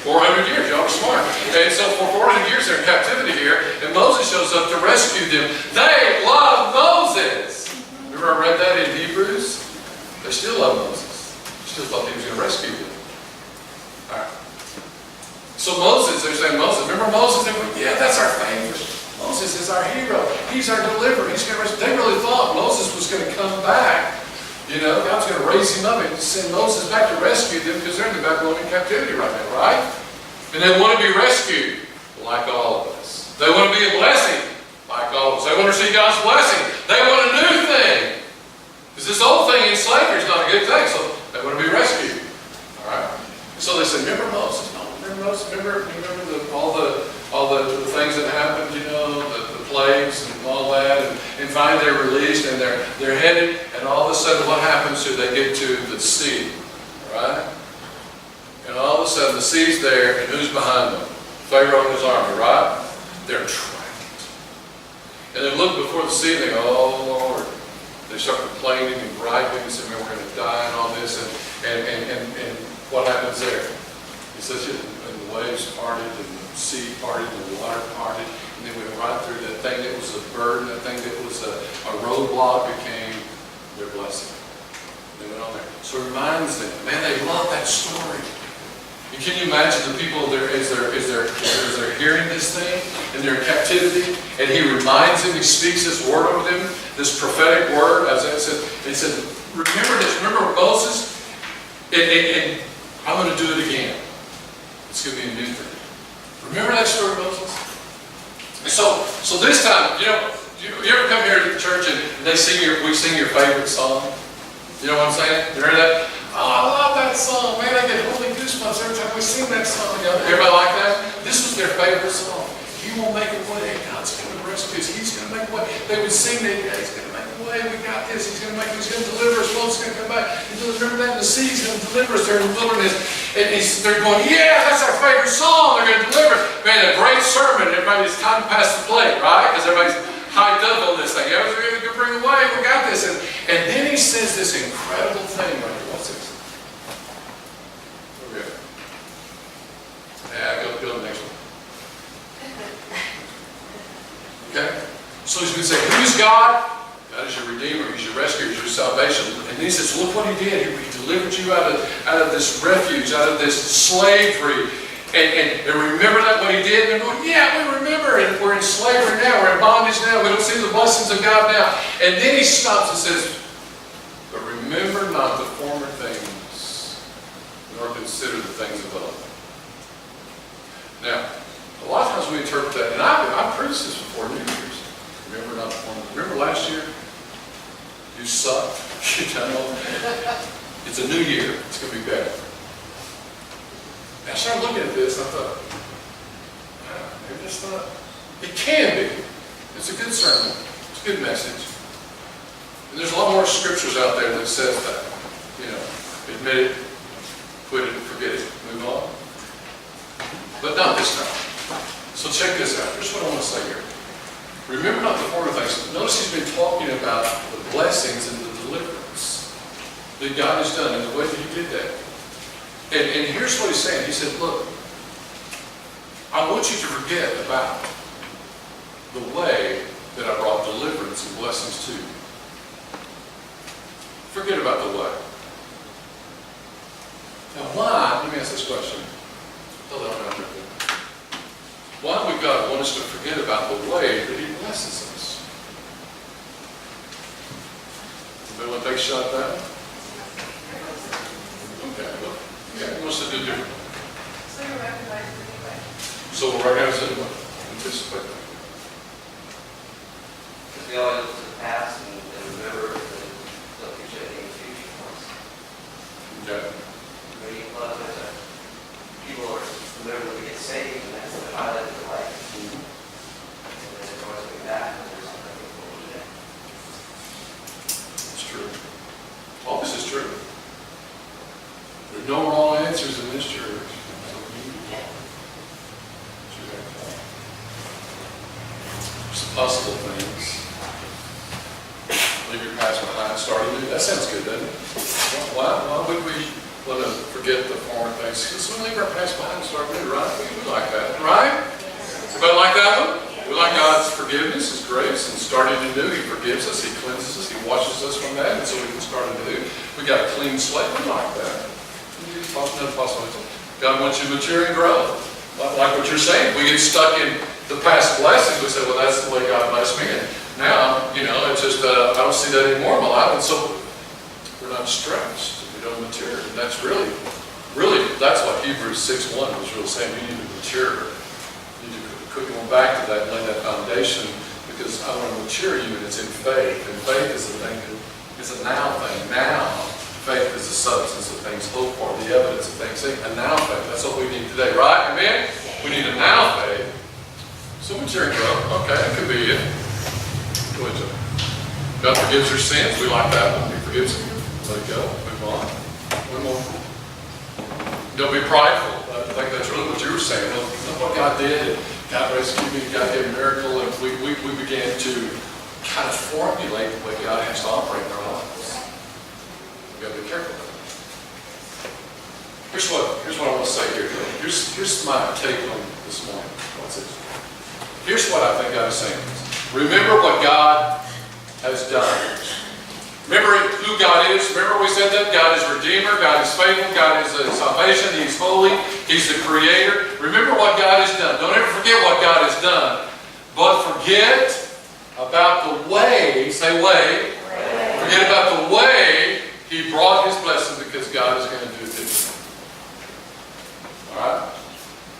400 years. Y'all are smart. And so for 400 years they're in captivity here, and Moses shows up to rescue them. They love Moses. Remember I read that in Hebrews? They still love Moses. Still thought he was going to rescue them. All right. So Moses, they're saying Moses. Remember Moses? They went, yeah, that's our favorite. Moses is our hero. He's our deliverer. He's going to rescue. They really thought Moses was going to come back. You know, God's going to raise him up and send Moses back to rescue them because they're in the Babylonian captivity right now, right? And they want to be rescued like all of us. They want to be a blessing like all of us. They want to see God's blessing. They want a new thing. Because this old thing in slavery is not a good thing, so they want to be rescued. All right? So they said, remember Moses? No, remember Moses? Remember all the things that happened, you know, the plagues and all that, and finally they're released and they're headed, and all of a sudden what happens to they get to the sea, right? And all of a sudden the sea's there, and who's behind them? Pharaoh and his army, right? They're trapped. And they look before the sea and they go, oh Lord. They start complaining and griping and saying, man, we're going to die and all this, and what happens there? He says, and the waves parted, and the sea parted, and the water parted, and they went right through that thing that was a burden, that thing that was a roadblock became their blessing. They went on there. So it reminds them, man, they love that story. And can you imagine the people there as they're hearing this thing, and they're in captivity, and he reminds them, he speaks this word over them, this prophetic word, as I said, he said, remember this, remember Moses, and I'm going to do it again. It's going to be a new thing. Remember that story of Moses? So this time, you know, you ever come here to the church and we sing your favorite song? You know what I'm saying? You heard that? Oh, I love that song. Man, I get holy goosebumps every time we sing that song. Everybody like that? This was their favorite song. He will make a way. God's going to rescue us. He's going to make a way. They would sing that. Yeah, he's going to make a way. We got this. He's going to deliver us. Moses is going to come back. Remember that? The sea's going to deliver us. They're in the wilderness. And they're going, yeah, that's our favorite song. They're going to deliver us. Man, a great sermon. Everybody's time to pass the plate, right? Because everybody's hyped up on this thing. Yeah, we're going to bring away. We got this. And then he says this incredible thing right here. What's this? Okay. Yeah, go to the next one. Okay? So he's going to say, who's God? God is your Redeemer. He's your rescuer. He's your salvation. And he says, look what he did. He delivered you out of this refuge, out of this slavery. And remember that what he did? And they're going, yeah, we remember it. We're in slavery now. We're in bondage now. We don't see the blessings of God now. And then he stops and says, but remember not the former things, nor consider the things above. Now, a lot of times we interpret that, and I've preached this before New Year's. Remember not the former. Remember last year? You sucked. You know? It's a new year. It's going to be better. I started looking at this, and I thought, maybe that's not. It can be. It's a good sermon. It's a good message. And there's a lot more scriptures out there that says that. You know, admit it, quit it, forget it, move on. But not this time. So check this out. Here's what I want to say here. Remember not the former things. Notice he's been talking about the blessings and the deliverance that God has done and the way that he did that. And here's what he's saying. He said, look, I want you to forget about the way that I brought deliverance and blessings to you. Forget about the way. Now why, let me ask this question. Why would God want us to forget about the way that he blesses us? Anybody want to take a shot at that? Okay, look. Yeah, he wants to do different. So you recognize it anyway. So we'll recognize it anyway. Anticipate that. Because we always look to the past and remember the future and the future for us. Okay. Many people are remember when we get saved, and that's the highlight of their life. And then it's always like that, and there's something forward today. It's true. There's no wrong answers in this church. Some possible things. Leave your past behind, start anew. That sounds good, doesn't it? Why would we want to forget the former things? Because we leave our past behind and start anew, right? We like that, right? Everybody like that one? We like God's forgiveness, His grace, and starting anew. He forgives us, He cleanses us, He washes us from that, and so we can start anew. We got a clean slate. We like that. Another possibility. God wants you to mature and grow. Like what you're saying, we get stuck in the past blessings. We say, well, that's the way God blessed me. And now, it's just, I don't see that anymore in my life. And so we're not stretched. We don't mature. And that's really, that's what Hebrews 6:1 was really saying. You need to mature. You need to quit going back to that and lay that foundation, because I want to mature you, and it's in faith. And faith is a thing, it's a now thing. Now. Faith is the substance of things hoped for, the evidence of things seen. A now faith. That's what we need today, right? Amen? We need a now faith. So mature and grow. Okay, that could be it. Go ahead, Joe. God forgives your sins. We like that one. He forgives them. Let it go. Move on. One more. Don't be prideful. I think that's really what you were saying. Look what God did. God rescued me. God did a miracle. And we began to kind of formulate the way God has to operate in our lives. We've got to be careful. Here's what I want to say here. Here's my take on this morning. What's this? Here's what I think God is saying. Remember what God has done. Remember who God is. Remember we said that? God is Redeemer. God is faithful. God is salvation. He's holy. He's the Creator. Remember what God has done. Don't ever forget what God has done. But forget about the way. Say way. Forget about the way He brought His blessing, because God is going to do it differently. Alright?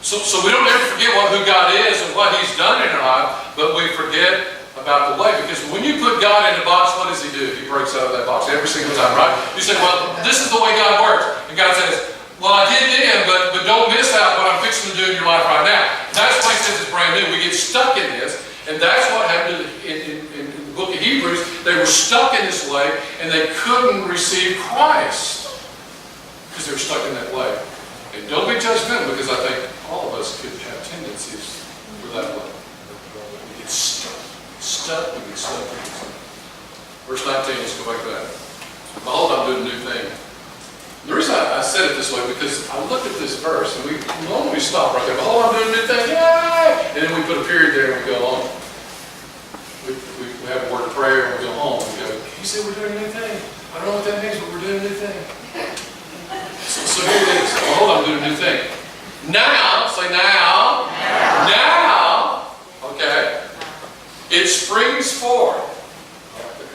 So we don't ever forget who God is and what He's done in our life, but we forget about the way. Because when you put God in a box, what does He do? He breaks out of that box every single time, right? You say, well, this is the way God works. And God says, well, I did then, but don't miss out what I'm fixing to do in your life right now. That's why He says it's brand new. We get stuck in this, and that's what happened in the book of Hebrews. They were stuck in this way, and they couldn't receive Christ because they were stuck in that way. And don't be judgmental, because I think all of us could have tendencies for that way. We get stuck. We get stuck. Verse 19, let's go back to that. Behold, I'm doing a new thing. The reason I said it this way, because I looked at this verse, and we normally stop right there. Behold, I'm doing a new thing. Yay! And then we put a period there and we go on. We have a word of prayer and we go home and we go, He said we're doing a new thing. I don't know what that means, but we're doing a new thing. So here it is. Behold, I'm doing a new thing. Now, say now. Now, okay, it springs forth.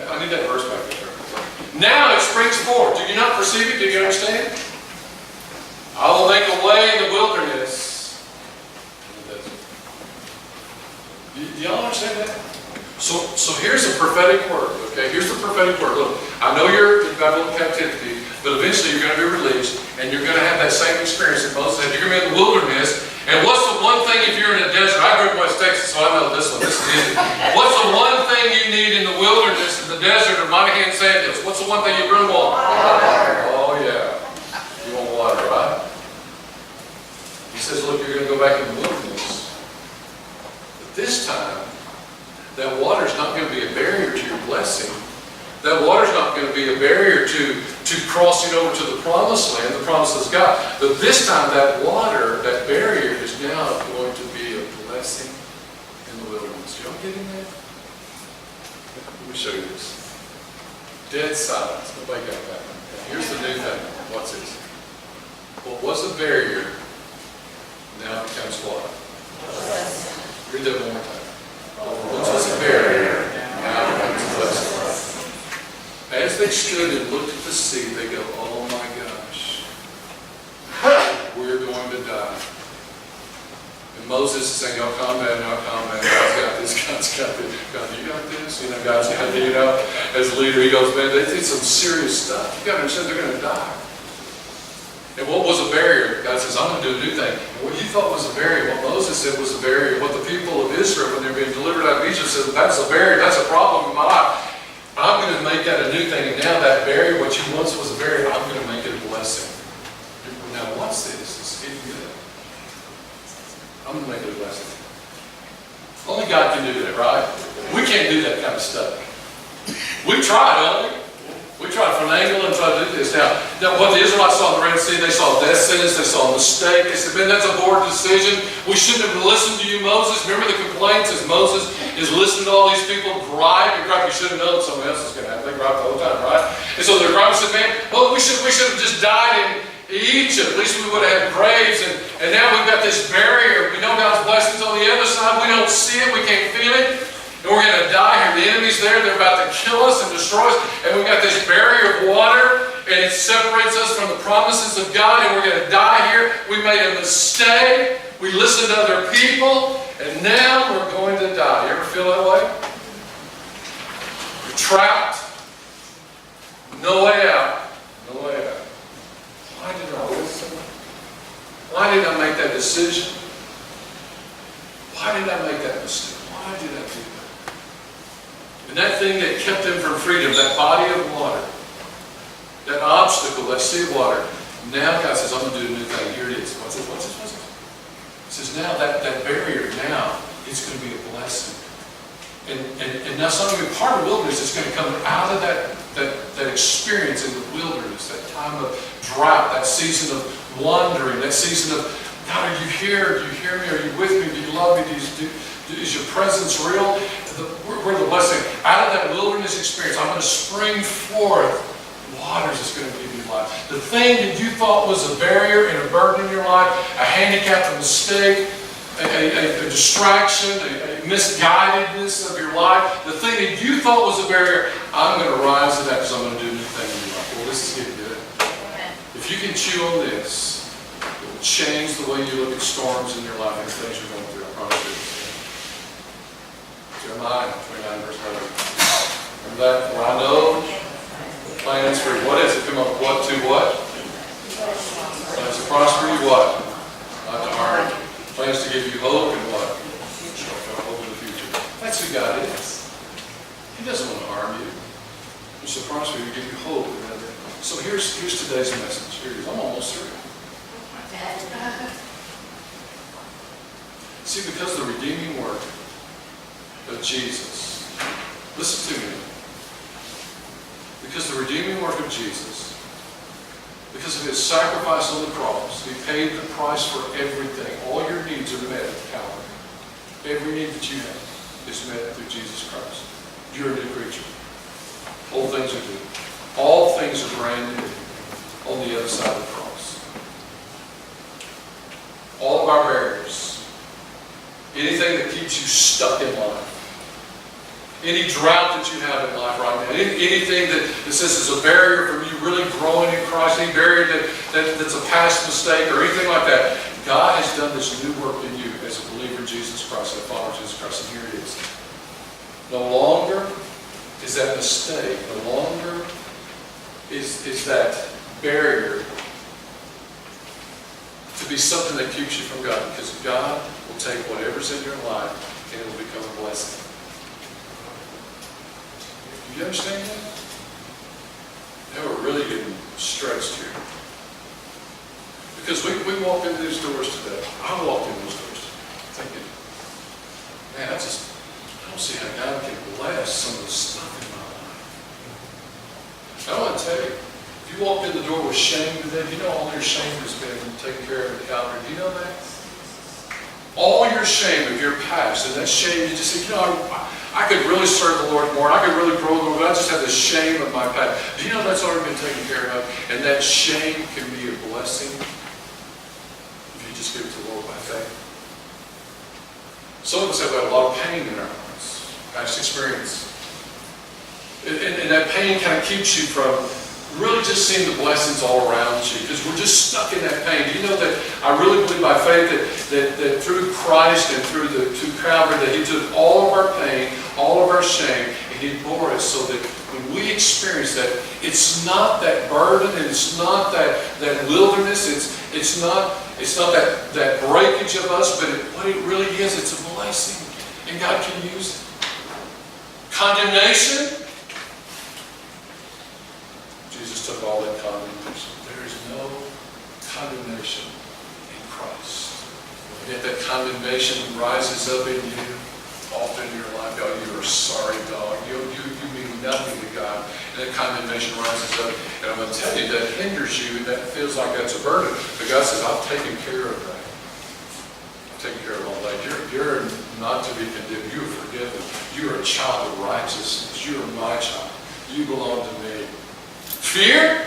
I need that verse back there. Now it springs forth. Do you not perceive it? Do you understand? I will make a way in the wilderness. Do y'all understand that? So here's a prophetic word, okay? Here's the prophetic word. Look, I know you're in Babylon captivity, but eventually you're going to be released, and you're going to have that same experience that Moses had. You're going to be in the wilderness, and what's the one thing if you're in a desert? I grew up in West Texas, so I know this one. This is easy. What's the one thing you need in the wilderness, in the desert, or Monahan sandals? What's the one thing you really want? Water. Oh, yeah. You want water, right? He says, look, you're going to go back in the wilderness. But this time, that water is not going to be a barrier to your blessing. That water is not going to be a barrier to crossing over to the promised land, the promises of God. But this time, that water, that barrier, is now going to be a blessing in the wilderness. Y'all getting that? Let me show you this. Dead silence. Nobody got that. Here's the new thing. What's this? What was a barrier now becomes what? Read that one more time. What was a barrier now becomes a blessing. As they stood and looked at the sea, they go, oh my gosh, we're going to die. And Moses is saying, oh, calm down, God's got this, God's got this. God, you got this? God's got this. As a leader, he goes, man, they did some serious stuff. You got to understand they're going to die. And what was a barrier? God says, I'm going to do a new thing. And what you thought was a barrier, what Moses said was a barrier, what the people of Israel, when they were being delivered out of Egypt, said, that's a barrier, that's a problem in my life. I'm going to make that a new thing. And now that barrier, what you once was a barrier, I'm going to make it a blessing. God can do that, right? We can't do that kind of stuff. We try, don't we? We try to finagle and try to do this. Now, what the Israelites saw in the Red Sea, they saw death sentence, they saw a mistake. They said, man, that's a poor decision. We shouldn't have listened to you, Moses. Remember the complaints as Moses is listening to all these people gripe and gripe. You should have known something else was going to happen. They gripe the whole time, right? And so they're griping and said, man, well, we should have just died in Egypt. At least we would have had graves. And now we've got this barrier. We know God's blessings on the other side. We don't see it. We can't feel it. And we're going to die here. The enemy's there. They're about to kill us and destroy us. And we've got this barrier of water. And it separates us from the promises of God. And we're going to die here. We made a mistake. We listened to other people. And now we're going to die. You ever feel that way? You're trapped. No way out. No way out. Why did I listen? Why did I make that decision? Why did I make that mistake? Why did I do that? And that thing that kept them from freedom, that body of water, that obstacle, that sea of water, now God says, I'm going to do a new thing. Here it is. What's it? What's it? What's it? He says, now that barrier, now it's going to be a blessing. And now some of you, part of the wilderness is going to come out of that experience in the wilderness, that time of drought, that season of wandering, that season of, God, are you here? Do you hear me? Are you with me? Do you love me? Is your presence real? We're the blessing. Out of that wilderness experience, I'm going to spring forth waters that's going to give you life. The thing that you thought was a barrier and a burden in your life, a handicap, a mistake, a distraction, a misguidedness of your life, the thing that you thought was a barrier, I'm going to rise to that because I'm going to do a new thing in your life. Well, this is getting good. If you can chew on this, it will change the way you look at storms in your life and the things you're going through. I promise you. Jeremiah 29 verse 11. Remember that? For I know plans for you. What is it? Come up with what to what? Plans to prosper you what? Not to harm you. Plans to give you hope and what? Hope in the future. That's who God is. He doesn't want to harm you. He wants to prosper you, give you hope. So here's today's message. Here it is. I'm almost through. See, because the redeeming work of Jesus, listen to me. Because the redeeming work of Jesus, because of his sacrifice on the cross, he paid the price for everything. All your needs are met at Calvary. Every need that you have is met through Jesus Christ. You're a new creature. Old things are new. All things are brand new on the other side of the cross. All of our barriers, anything that keeps you stuck in life, any drought that you have in life right now, anything that says is a barrier from you really growing in Christ, any barrier that's a past mistake or anything like that, God has done this new work in you as a believer in Jesus Christ, and a follower of Jesus Christ, and here it is. No longer is that mistake, no longer is that barrier to be something that keeps you from God, because God will take whatever's in your life and it will become a blessing. Do you understand that? Now we're really getting stretched here. Because we walked into these doors today. I walked in those doors today thinking, man, I don't see how God can bless some of the stuff in my life. I want to tell you, if you walked in the door with shame today, do you know all your shame has been taken care of at Calvary? Do you know that? All your shame of your past, and that shame, you just say, you know, I could really serve the Lord more, and I could really grow the Lord, but I just have the shame of my past. Do you know that's already been taken care of? And that shame can be a blessing if you just give it to the Lord by faith. Some of us have got a lot of pain in our lives, past experience. And that pain kind of keeps you from really just seeing the blessings all around you, because we're just stuck in that pain. Do you know that I really believe by faith that through Christ and through Calvary that he took all of our pain, all of our shame, and he bore it so that when we experience that, it's not that burden and it's not that wilderness, it's not that breakage of us, but what it really is, it's a blessing, and God can use it. Condemnation, Jesus took all that condemnation. There is no condemnation in Christ. Yet that condemnation rises up in you. often in your life, God, you are sorry, dog. You mean nothing to God. And that condemnation rises up. And I'm going to tell you, that hinders you, and that feels like that's a burden. But God says, I've taken care of that. I've taken care of all that. You're not to be condemned. You are forgiven. You are a child of righteousness. You are my child. You belong to me. Fear?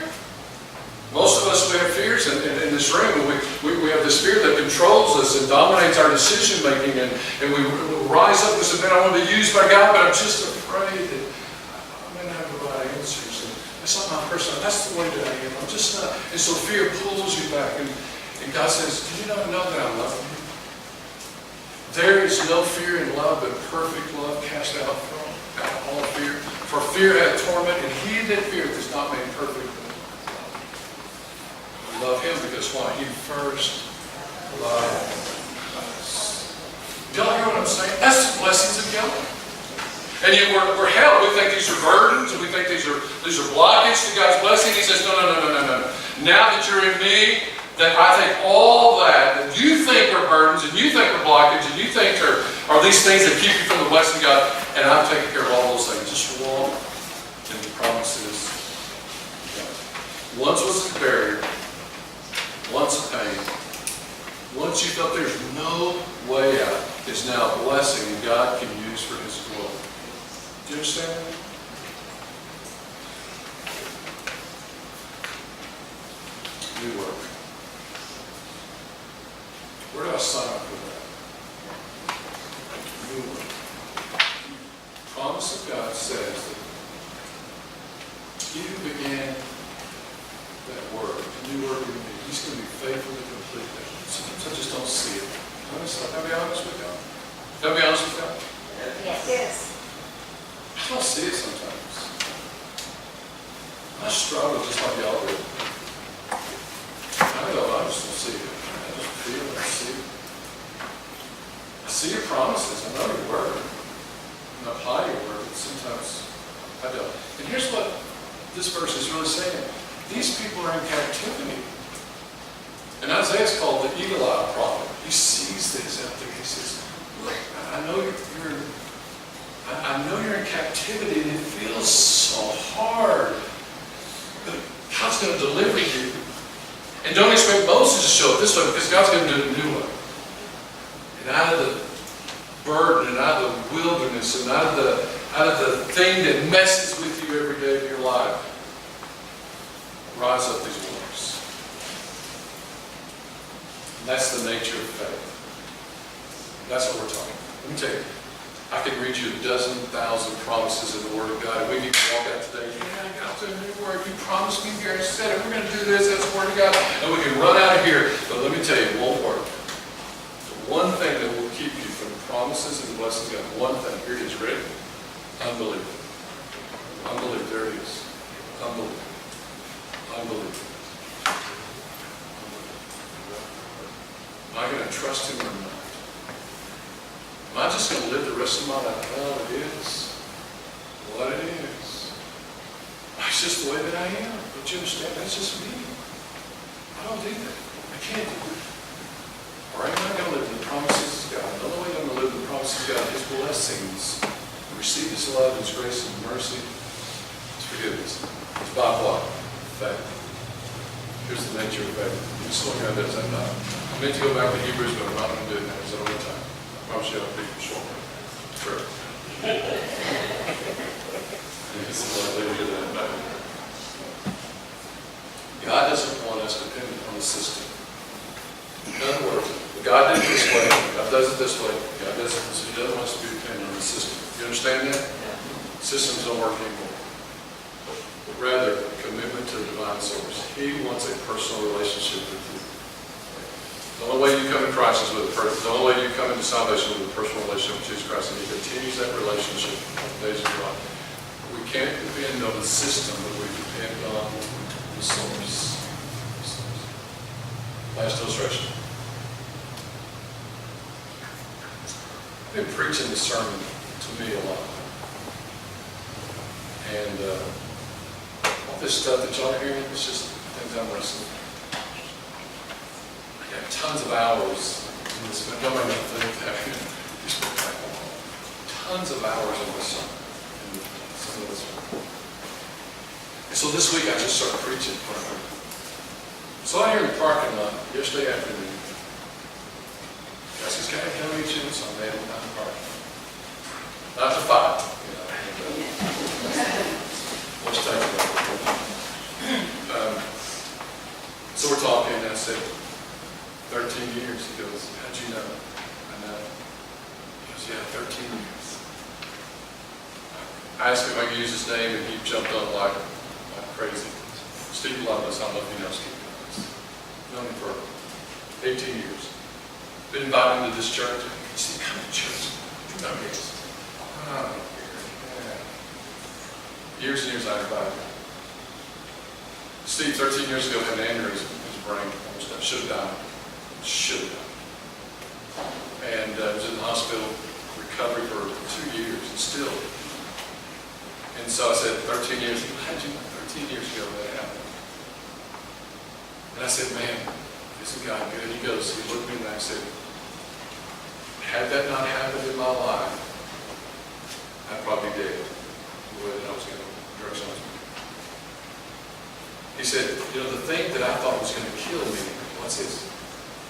Most of us, we have fears in this room. We have this fear that controls us and dominates our decision making. And we rise up and say, man, I want to be used by God, but I'm just afraid that I may not have the right answers. And that's not my personality. That's the way that I am. I'm just not. And so fear pulls you back. And God says, do you not know that I love you? There is no fear in love, but perfect love cast out all fear. For fear hath torment, and he that feareth is not made perfect. We love him because why? He first loved us. Do y'all hear what I'm saying? That's the blessings of God. And yet we're held. We think these are burdens, and we think these are blockage to God's blessing. He says, no. Now that you're in me, that I take all that you think are burdens, and you think are blockage, and you think are these things that keep you from the blessing of God, and I'm taking care of all those things. Just walk in the promises of God. Once was a barrier, once a pain, once you felt there's no way out, is now a blessing that God can use for his glory. Do you understand that? New work. Where do I sign up for that? New work. The promise of God says that he who began that work, the new work in me, he's going to be faithful to complete that. Sometimes I just don't see it. Honestly, can I be honest with God? Can I be honest with God? Yes. I don't see it sometimes. I struggle just like y'all do. I just don't see it. I see your promises. I know your word. And I apply your word, but sometimes I don't. And here's what this verse is really saying. These people are in captivity. And Isaiah's called the eagle-eyed prophet. He sees this out there. He says, look, I know you're in captivity, and it feels so hard. But God's going to deliver you. And don't expect Moses to show up this way, because God's going to do it a new way. And out of the burden, and out of the wilderness, and out of the thing that messes with you every day of your life, rise up these waters. And that's the nature of faith. That's what we're talking about. Let me tell you, I could read you 12,000 promises in the Word of God, and we need to walk out today. Yeah, I got the new word. You promised me here. You said it. We're going to do this. That's the Word of God. And we can run out of here. But let me tell you, it won't work. The one thing that will keep you from the promises and the blessings of God, one thing. Here it is. Ready? Unbelief. Unbelief. There it is. Unbelief. Unbelief. Am I going to trust him or not? Am I just going to live the rest of my life? Well, it is what it is. It's just the way that I am. Don't you understand? That's just me. I don't do that. I can't do it. Or am I going to live in the promises of God? The only way I'm going to live in the promises of God, his blessings, receive his love, his grace, and mercy, his forgiveness. It's by what? Faith. Here's the nature of faith. You just look at it as I'm not. I meant to go back to Hebrews, but I'm not going to do it now. It's over time. I promise you I'll be short. Sure. God doesn't want us dependent on the system. In other words, God did it this way, God does it this way, God does it this way. He doesn't want us to be dependent on the system. You understand that? Systems don't work anymore. But rather, a commitment to the divine source. He wants a personal relationship with you. The only way you come to Christ is with a person. The only way you come into salvation is with a personal relationship with Jesus Christ, and he continues that relationship all the days of your life. We can't depend on the system, but we depend on the source. Last illustration. I've been preaching this sermon to me a lot. And all this stuff that y'all are hearing, it's just things I'm wrestling with. I have tons of hours in this, but nobody knows that. tons of hours on this song. And some of this. And so this week I just started preaching. So out here in the parking lot yesterday afternoon, guy says, "Can I come meet you?" So I made him down the parking lot. Not to fight, you know. Let's take it. So we're talking, and I said, 13 years. He goes, "How'd you know?" I know. He goes, "Yeah, 13 years." I asked him if I could use his name, and he jumped on like crazy. Steve Loveless, I don't know if you know Steve Loveless. Known him for 18 years. Been invited to this church. He said, "Come to church." No, yes. Oh, yeah. Years and years I invited him. Steve, 13 years ago, had an aneurysm in his brain. Almost died. Should have died. Should have died. And was in the hospital, recovery for 2 years, and still. And so I said, 13 years. Imagine 13 years ago that happened. And I said, "Man, isn't God good?" He goes, he looked at me and I said, "Had that not happened in my life, I'd probably be dead the way that I was going to drug something." He said, "You know, the thing that I thought was going to kill me," what's this?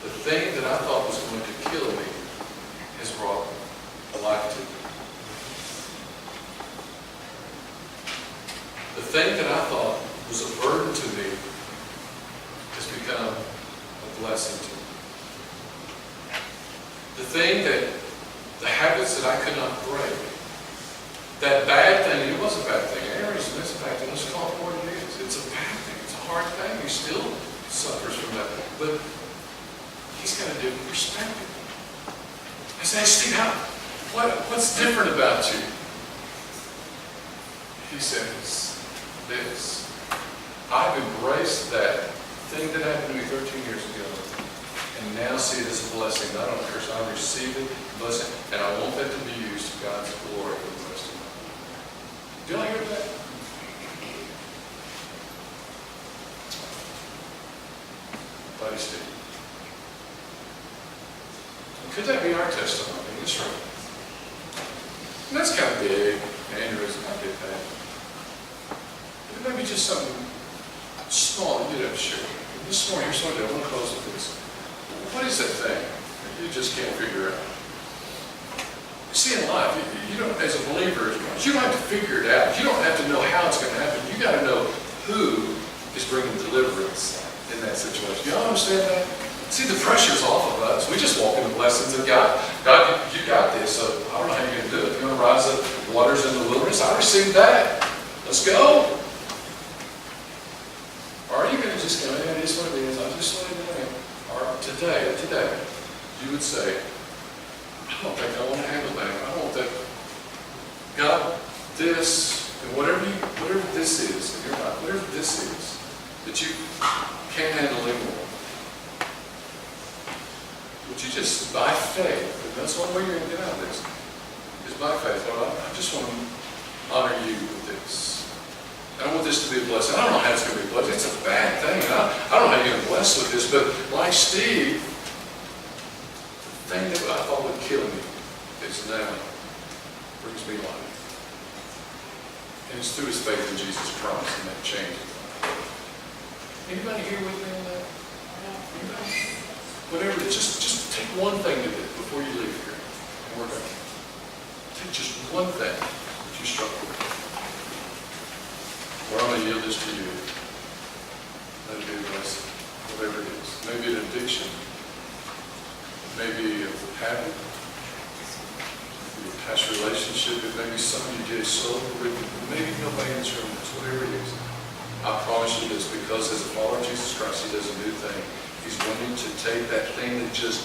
"The thing that I thought was going to kill me has brought a life to me. The thing that I thought was a burden to me has become a blessing to me. The thing that, the habits that I could not break, that bad thing," it was a bad thing. Aneurysm is a bad thing. Let's call it what it is. It's a bad thing. It's a hard thing. He still suffers from that. But he's got a different perspective. I say, "Steve, what's different about you?" He says, "This. I've embraced that thing that happened to me 13 years ago, and now see it as a blessing. Not only curse, I receive it, blessing, and I want that to be used to God's glory for the rest of my life." Did I hear that? Buddy Steve. Could that be our testimony in this room? And that's kind of big. Aneurysm, I get that. But maybe just something small that you'd have to share. This morning, here's what I do. I want to close with this. What is that thing that you just can't figure out? You see, in life, you don't, as a believer, you don't have to figure it out. You don't have to know how it's going to happen. You got to know who is bringing deliverance in that situation. Y'all understand that? See, the pressure's off of us. We just walk in the blessings of God. God, you got this, so I don't know how you're going to do it. You're going to rise up waters in the wilderness. I received that. Let's go. Or are you going to just go, "Yeah, it is what it is. I just want it in." Or today, you would say, "I don't think I want to handle that. I don't want that. God, this, and whatever this is in your life, whatever this is that you can't handle anymore, would you just, by faith," and that's one way you're going to get out of this, is by faith. Lord, I just want to honor you with this. I want this to be a blessing. I don't know how it's going to be a blessing. It's a bad thing. I don't know how you're going to bless with this, but like Steve, the thing that I thought would kill me is now brings me life. And it's through his faith in Jesus Christ, and that changes. Anybody here with me on that? Anybody? Whatever it is, just take one thing to do before you leave here, and we're done. Take just one thing that you struggle with. Or I'm going to yield this to you. Let it be a blessing, whatever it is. Maybe an addiction. Maybe a habit. Maybe a past relationship. It may be something you did so horrific. Maybe nobody in this room knows. Whatever it is. I promise you this, because as a follower of Jesus Christ, he does a new thing. He's wanting to take that thing that just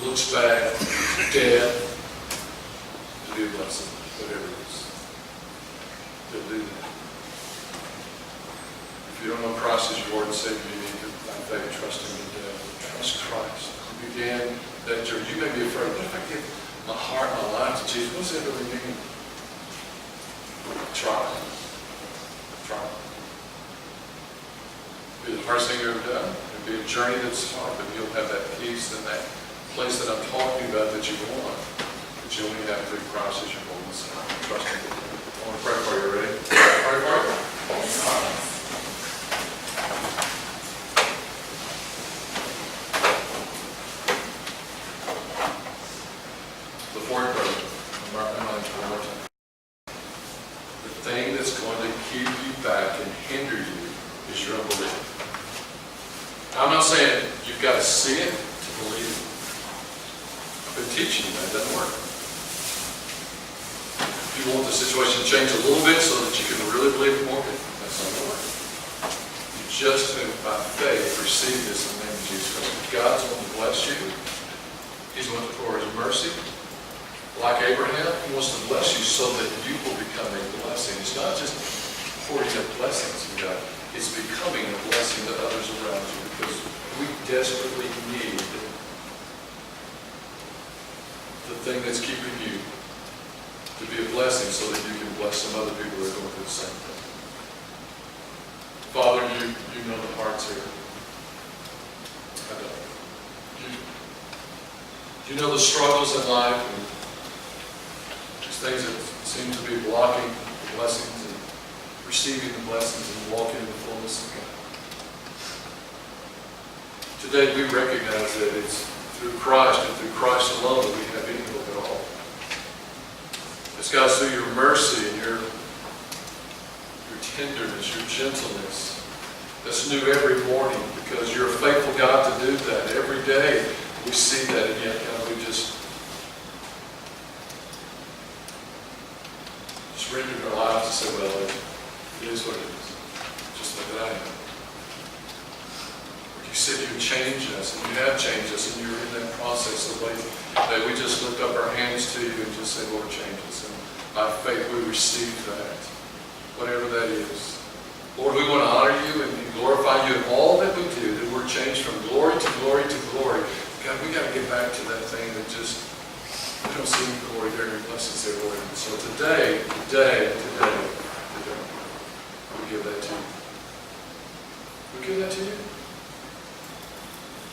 looks bad, dead, to be a blessing, whatever it is. He'll do that. If you don't know Christ as your Lord and Savior, you need to, by faith, trust him today. Trust Christ. You began that journey. You may be afraid, what if I give my heart, my life to Jesus? What does that really mean? Try. It'll be the hardest thing you've ever done. It'll be a journey that's hard, but you'll have that peace and that place that I'm talking about that you want. That that you only have through Christ as your boldness. Trust Him. I want to pray for you. Ready? Pray for you. Before you pray, mark my mind one more time. The thing that's going to keep you back and hinder you is your unbelief. I'm not saying you've got to see it to believe it. I've been teaching you that doesn't work. If you want the situation to change a little bit so that you can really believe it more, that's not going to work. You just by faith receive this in the name of Jesus Christ. God's going to bless you. He's going to pour His mercy. Like Abraham, He wants to bless you so that you will become a blessing. It's not just pouring out blessings from God. It's becoming a blessing to others around you because we desperately need the thing that's keeping you to be a blessing so that you can bless some other people that are going through the same thing. Father, you know the hearts here. I don't. You know the struggles in life and these things that seem to be blocking the blessings and receiving the blessings and walking in the fullness of God. Today we recognize that it's through Christ and through Christ alone that we have any hope at all. It's God, through your mercy and your tenderness, your gentleness, that's new every morning because you're a faithful God to do that. Every day we see that, and yet God, we just surrendered our lives to say, well, it is what it is. Just like that I am. You said you would change us, and you have changed us, and you're in that process of waiting. That we just lift up our hands to you and just say, Lord, change us. And by faith, we receive that, whatever that is. Lord, we want to honor you and glorify you in all that we do, that we're changed from glory to glory to glory. God, we got to get back to that thing that just, we don't see any glory there, your blessings there, Lord. And so today, we give that to you. We give that to you.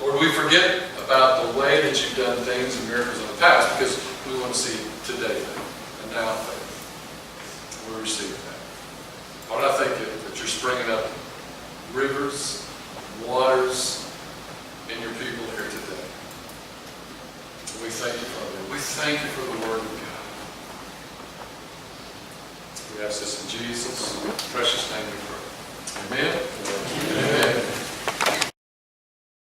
Lord, we forget about the way that you've done things and miracles in the past because we want to see today and now faith. We receive that. Lord, I thank you that you're springing up rivers, waters in your people here today. We thank you, Father. We thank you for the word of God. We ask this in Jesus' precious name we pray. Amen.